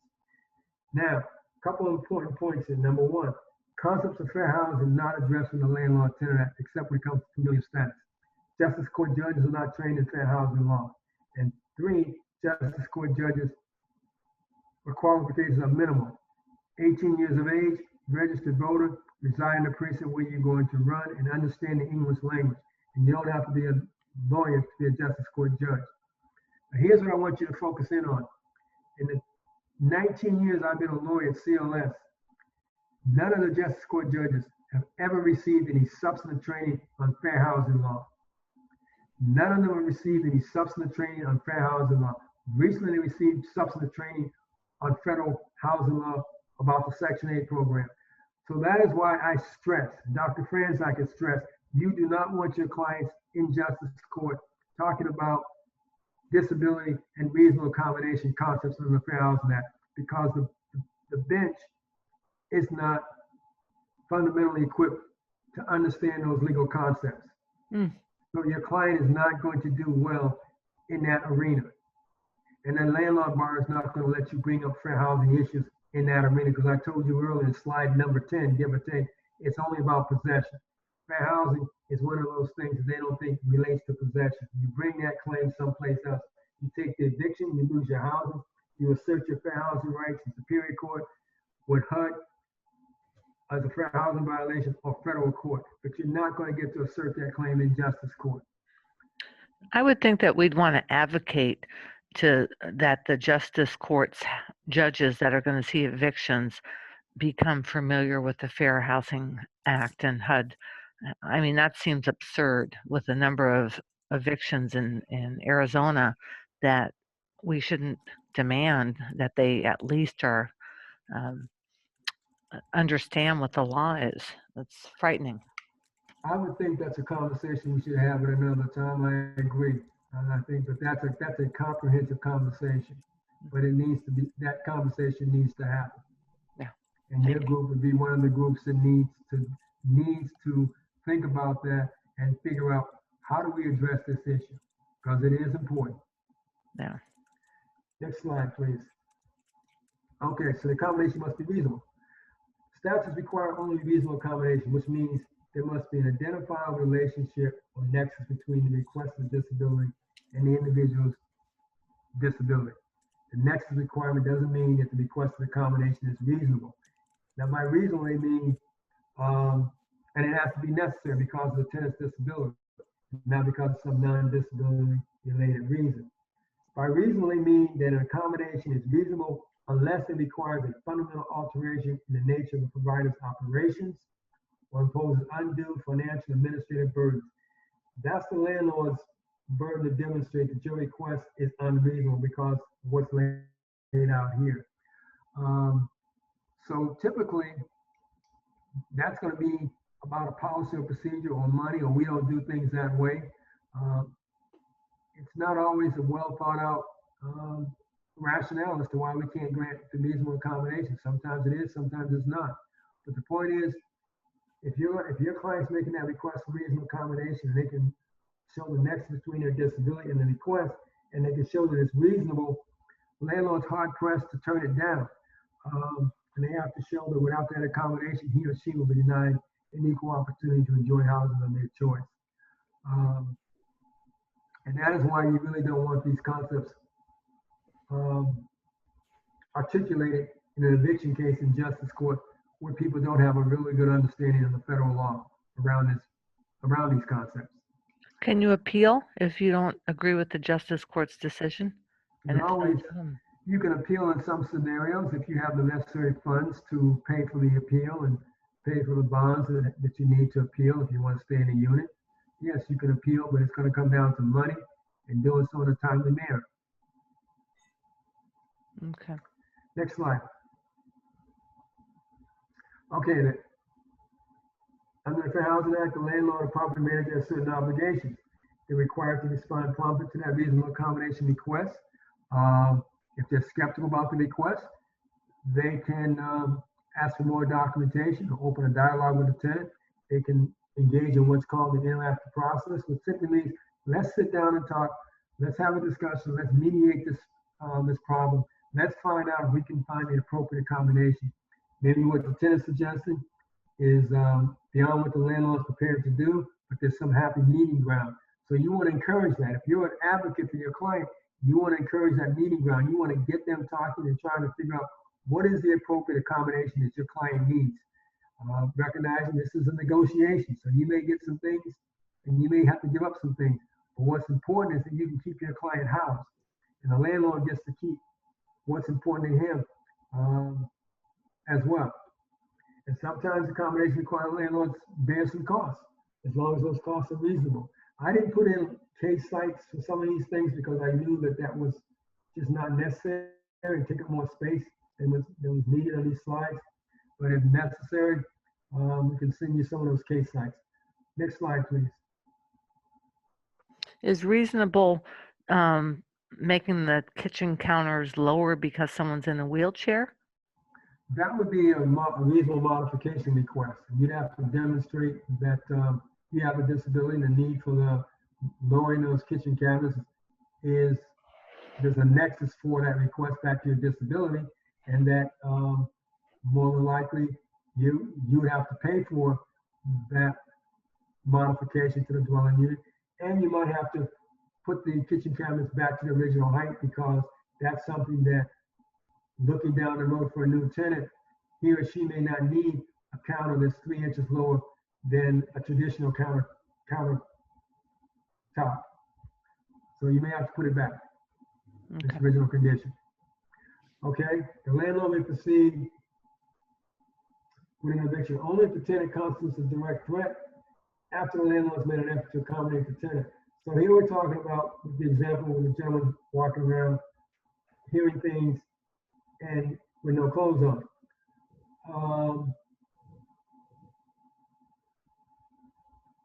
Now, a couple of important points here. Number one, concepts of fair housing not addressed in the Landlord-Tenant Act except when it comes to familial status. Justice Court judges are not trained in fair housing law. And three, Justice Court judges' qualifications are minimal. 18 years of age, registered voter, reside in the precinct where you're going to run, and understand the English language. And you don't have to be a lawyer to be a Justice Court judge. Now, here's what I want you to focus in on. In the 19 years I've been a lawyer at CLS, none of the Justice Court judges have ever received any substantive training on fair housing law. None of them have received any substantive training on fair housing law. Recently, they received substantive training on federal housing law about the Section 8 program. So that is why I stress, Dr. Franzak has stressed, you do not want your clients in justice court talking about disability and reasonable accommodation concepts in the Fair Housing Act, because the bench is not fundamentally equipped to understand those legal concepts. So your client is not going to do well in that arena. And then landlord bar is not going to let you bring up fair housing issues in that arena, because I told you earlier in slide number 10, give or take, it's only about possession. Fair housing is one of those things that they don't think relates to possession. You bring that claim someplace else. You take the eviction, you lose your housing, you assert your fair housing rights in Superior Court with HUD as a fair housing violation or federal court, but you're not going to get to assert that claim in justice court. I would think that we'd want to advocate that the justice courts judges that are going to see evictions become familiar with the Fair Housing Act and HUD. I mean, that seems absurd with the number of evictions in Arizona, that we shouldn't demand that they at least are understand what the law is. That's frightening. I would think that's a conversation we should have at another time. I agree. I think that that's a comprehensive conversation, but it needs to be, that conversation needs to happen. Yeah. And your group would be one of the groups that needs to think about that and figure out, how do we address this issue? Because it is important. Yeah. Next slide, please. Okay, so the accommodation must be reasonable. Statutes require only reasonable accommodation, which means there must be an identifiable relationship or nexus between the requested disability and the individual's disability. The nexus requirement doesn't mean that the requested accommodation is reasonable. Now, by reasonable, they mean, and it has to be necessary because of the tenant's disability, not because of some non-disability related reason. By reasonably mean that an accommodation is reasonable unless it requires a fundamental alteration in the nature of the provider's operations or imposes undue financial administrative burdens. That's the landlord's burden to demonstrate that your request is unreasonable because of what's laid out here. So typically, that's going to be about a policy or procedure or money, or we don't do things that way. It's not always a well thought out rationale as to why we can't grant the reasonable accommodation. Sometimes it is, sometimes it's not. But the point is, if your client's making that request for reasonable accommodation, they can show the nexus between their disability and the request, and they can show that it's reasonable, landlord's hard pressed to turn it down. And they have to show that without that accommodation, he or she will be denied an equal opportunity to enjoy housing of their choice. And that is why you really don't want these concepts articulated in an eviction case in justice court, where people don't have a really good understanding of the federal law around these concepts. Can you appeal if you don't agree with the justice court's decision? You can appeal in some scenarios if you have the necessary funds to pay for the appeal and pay for the bonds that you need to appeal if you want to stay in a unit. Yes, you can appeal, but it's going to come down to money and doing so in a timely manner. Okay. Next slide. Okay, then. Under the Fair Housing Act, the landlord or property manager has certain obligations. They're required to respond promptly to that reasonable accommodation request. If they're skeptical about the request, they can ask for more documentation or open a dialogue with the tenant. They can engage in what's called the interactive process, which simply means let's sit down and talk, let's have a discussion, let's mediate this problem, let's find out if we can find the appropriate accommodation. Maybe what the tenant's suggesting is beyond what the landlord's prepared to do, but there's some happy meeting ground. So you want to encourage that. If you're an advocate for your client, you want to encourage that meeting ground. You want to get them talking and trying to figure out what is the appropriate accommodation that your client needs. Recognizing this is a negotiation, so you may get some things and you may have to give up some things. But what's important is that you can keep your client housed, and the landlord gets to keep what's important to him as well. And sometimes accommodation requires landlords bear some costs, as long as those costs are reasonable. I didn't put in case sites for some of these things because I knew that was just not necessary and take up more space than was needed on these slides. But if necessary, we can send you some of those case sites. Next slide, please. Is reasonable making the kitchen counters lower because someone's in a wheelchair? That would be a reasonable modification request. You'd have to demonstrate that you have a disability, and the need for the lowering those kitchen cabinets is there's a nexus for that request back to your disability, and that more than likely you would have to pay for that modification to the dwelling unit, and you might have to put the kitchen cabinets back to the original height, because that's something that, looking down the road for a new tenant, he or she may not need a counter that's 3 inches lower than a traditional countertop. So you may have to put it back in its original condition. Okay, the landlord may proceed with an eviction only if the tenant constitutes a direct threat after the landlord's made an effort to accommodate the tenant. So here we're talking about the example with the gentleman walking around, hearing things, and with no clothes on.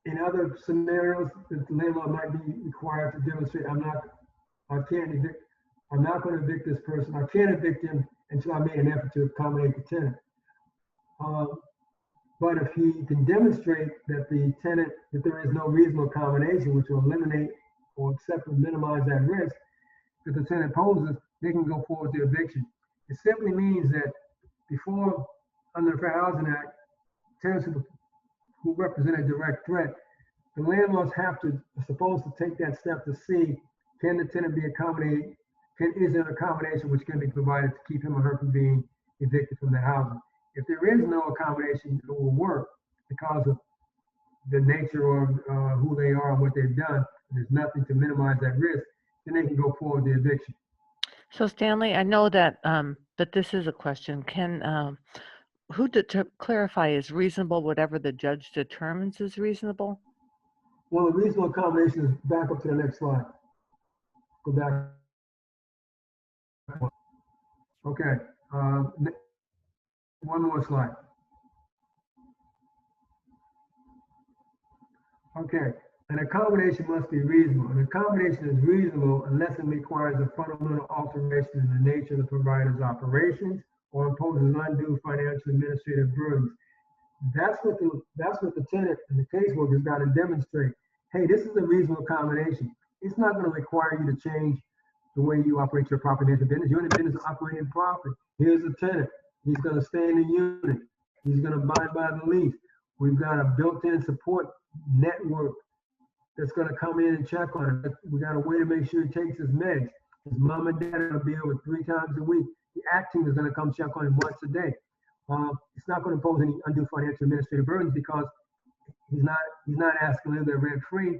In other scenarios, the landlord might be required to demonstrate, I'm not going to evict this person. I can't evict him until I made an effort to accommodate the tenant. But if he can demonstrate that that there is no reasonable accommodation, which will eliminate or accept or minimize that risk that the tenant poses, they can go forward to eviction. It simply means that before, under the Fair Housing Act, tenants who represent a direct threat, the landlords are supposed to take that step to see, can the tenant be accommodated? Is there an accommodation which can be provided to keep him or her from being evicted from the housing? If there is no accommodation that will work because of the nature of who they are and what they've done, and there's nothing to minimize that risk, then they can go forward with the eviction. So Stanley, I know that, but this is a question. Can to clarify, is reasonable whatever the judge determines is reasonable? Well, the reasonable accommodation is back up to the next slide. Go back. Okay. One more slide. Okay. An accommodation must be reasonable. An accommodation is reasonable unless it requires a fundamental alteration in the nature of the provider's operations or imposes undue financial administrative burdens. That's what the tenant and the caseworker's got to demonstrate. hey, this is a reasonable accommodation. It's not going to require you to change the way you operate your property management business. You're in the business of operating property. Here's a tenant. He's going to stay in the unit. He's going to abide by the lease. We've got a built-in support network that's going to come in and check on him. We got a way to make sure he takes his meds. His mom and dad are going to be over 3 times a week. The ACT team is going to come check on him once a day. It's not going to impose any undue financial administrative burdens because he's not asking to live there rent free.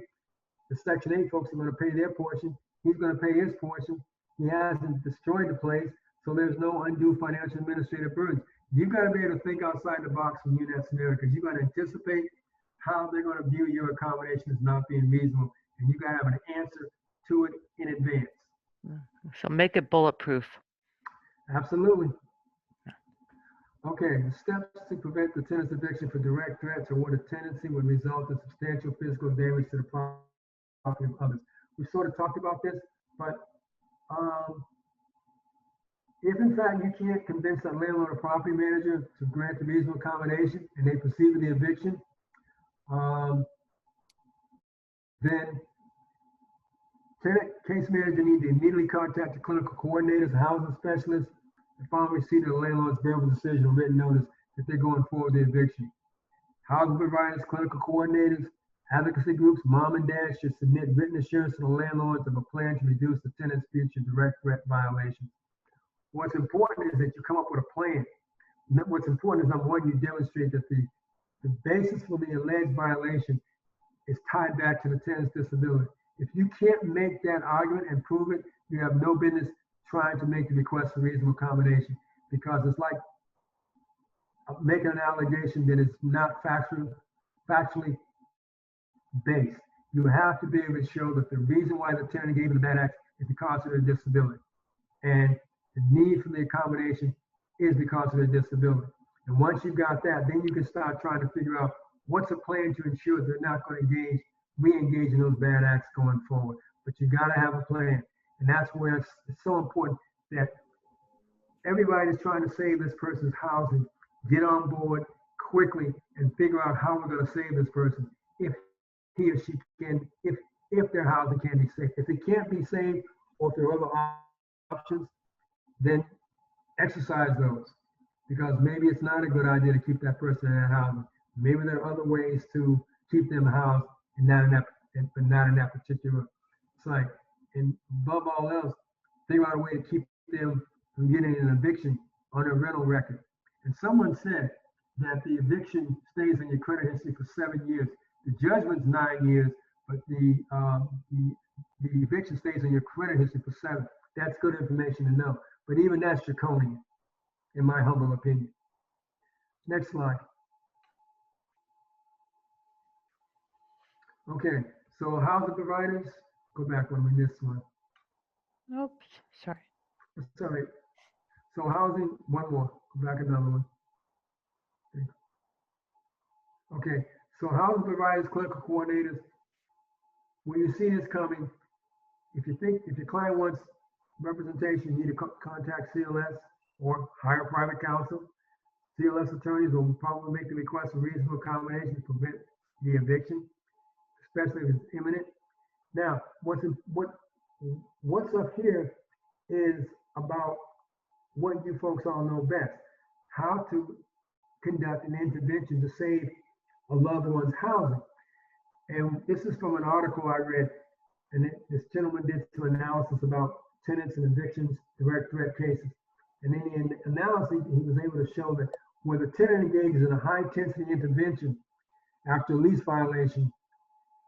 The Section 8 folks are going to pay their portion. He's going to pay his portion. He hasn't destroyed the place, so there's no undue financial administrative burdens. You've got to be able to think outside the box when you're in that scenario because you've got to anticipate how they're going to view your accommodation as not being reasonable, and you got to have an answer to it in advance. So make it bulletproof. Absolutely. Okay, the steps to prevent the tenant's eviction for direct threats or what a tenancy would result in substantial physical damage to the property of others. We sort of talked about this, but if in fact you can't convince a landlord or property manager to grant a reasonable accommodation and they proceed with the eviction, then tenant case manager need to immediately contact the clinical coordinators, housing specialists, and following receipt of the landlord's verbal decision or written notice that they're going forward with the eviction. Housing providers, clinical coordinators, advocacy groups, mom and dad should submit written assurance to the landlords of a plan to reduce the tenant's future direct threat violations. What's important is that you come up with a plan. What's important is, number one, you demonstrate that the basis for the alleged violation is tied back to the tenant's disability. If you can't make that argument and prove it, you have no business trying to make the request for reasonable accommodation because it's like making an allegation that is not factually based. You have to be able to show that the reason why the tenant gave you the bad act is because of their disability. And the need for the accommodation is because of their disability. And once you've got that, then you can start trying to figure out what's a plan to ensure they're not going to re-engage in those bad acts going forward. But you got to have a plan. And that's where it's so important that everybody's trying to save this person's housing, get on board quickly and figure out how we're going to save this person if he or she can, if their housing can be saved. If it can't be saved or if there are other options, then exercise those because maybe it's not a good idea to keep that person in that housing. Maybe there are other ways to keep them housed and not in that particular site. And above all else, figure out a way to keep them from getting an eviction on their rental record. And someone said that the eviction stays in your credit history for 7 years. The judgment's 9 years, but the eviction stays in your credit history for 7. That's good information to know. But even that's draconian, in my humble opinion. Next slide. Okay, so housing providers, go back one, we missed one. Oops, sorry. Sorry. So housing, one more, go back another one. Okay, so housing providers, clinical coordinators, when you see this coming, if your client wants representation, you need to contact CLS or hire private counsel. CLS attorneys will probably make the request for reasonable accommodation to prevent the eviction, especially if it's imminent. Now, what's up here is about what you folks all know best, how to conduct an intervention to save a loved one's housing. And this is from an article I read, and this gentleman did some analysis about tenants and evictions, direct threat cases. And in the analysis, he was able to show that when the tenant engages in a high intensity intervention after a lease violation,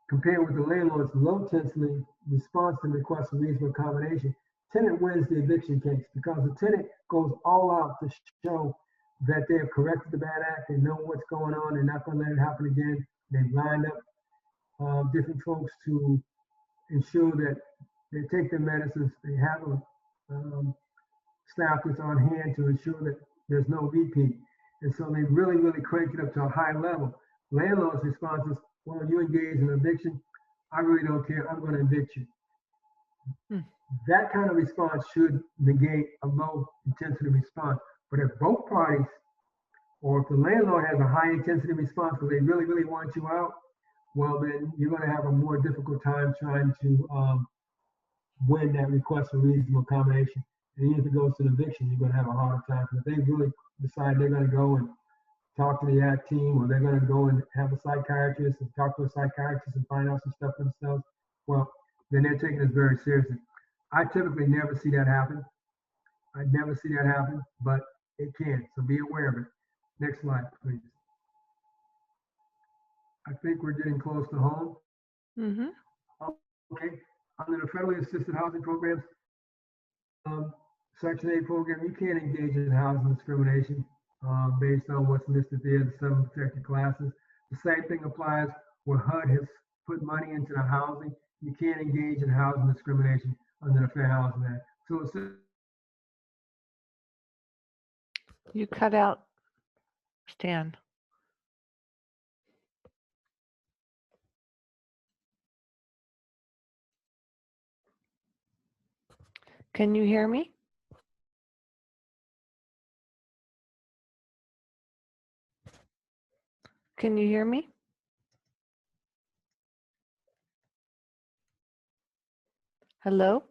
compared with the landlord's low intensity response to the request for reasonable accommodation, tenant wins the eviction case because the tenant goes all out to show that they have corrected the bad act, they know what's going on, they're not going to let it happen again. They've lined up different folks to ensure that they take their medicines, they have a staff that's on hand to ensure that there's no repeat. And so they really, really crank it up to a high level. Landlord's response is, well, you engage in eviction, I really don't care, I'm going to evict you. That kind of response should negate a low intensity response. But if both parties, or if the landlord has a high intensity response because they really, really want you out, well, then you're going to have a more difficult time trying to win that request for reasonable accommodation. And even if it goes to an eviction, you're going to have a harder time. Because if they really decide they're going to go and talk to the ACT team, or they're going to go and have a psychiatrist and talk to a psychiatrist and find out some stuff for themselves, well, then they're taking this very seriously. I typically never see that happen. I never see that happen, but it can. So be aware of it. Next slide, please. I think we're getting close to home. Mm-hmm. Okay. Under the federally assisted housing programs, Section 8 program, you can't engage in housing discrimination based on what's listed there, the 7 protected classes. The same thing applies where HUD has put money into the housing. You can't engage in housing discrimination under the Fair Housing Act. So it's You cut out, Stan. Can you hear me? Can you hear me? Hello?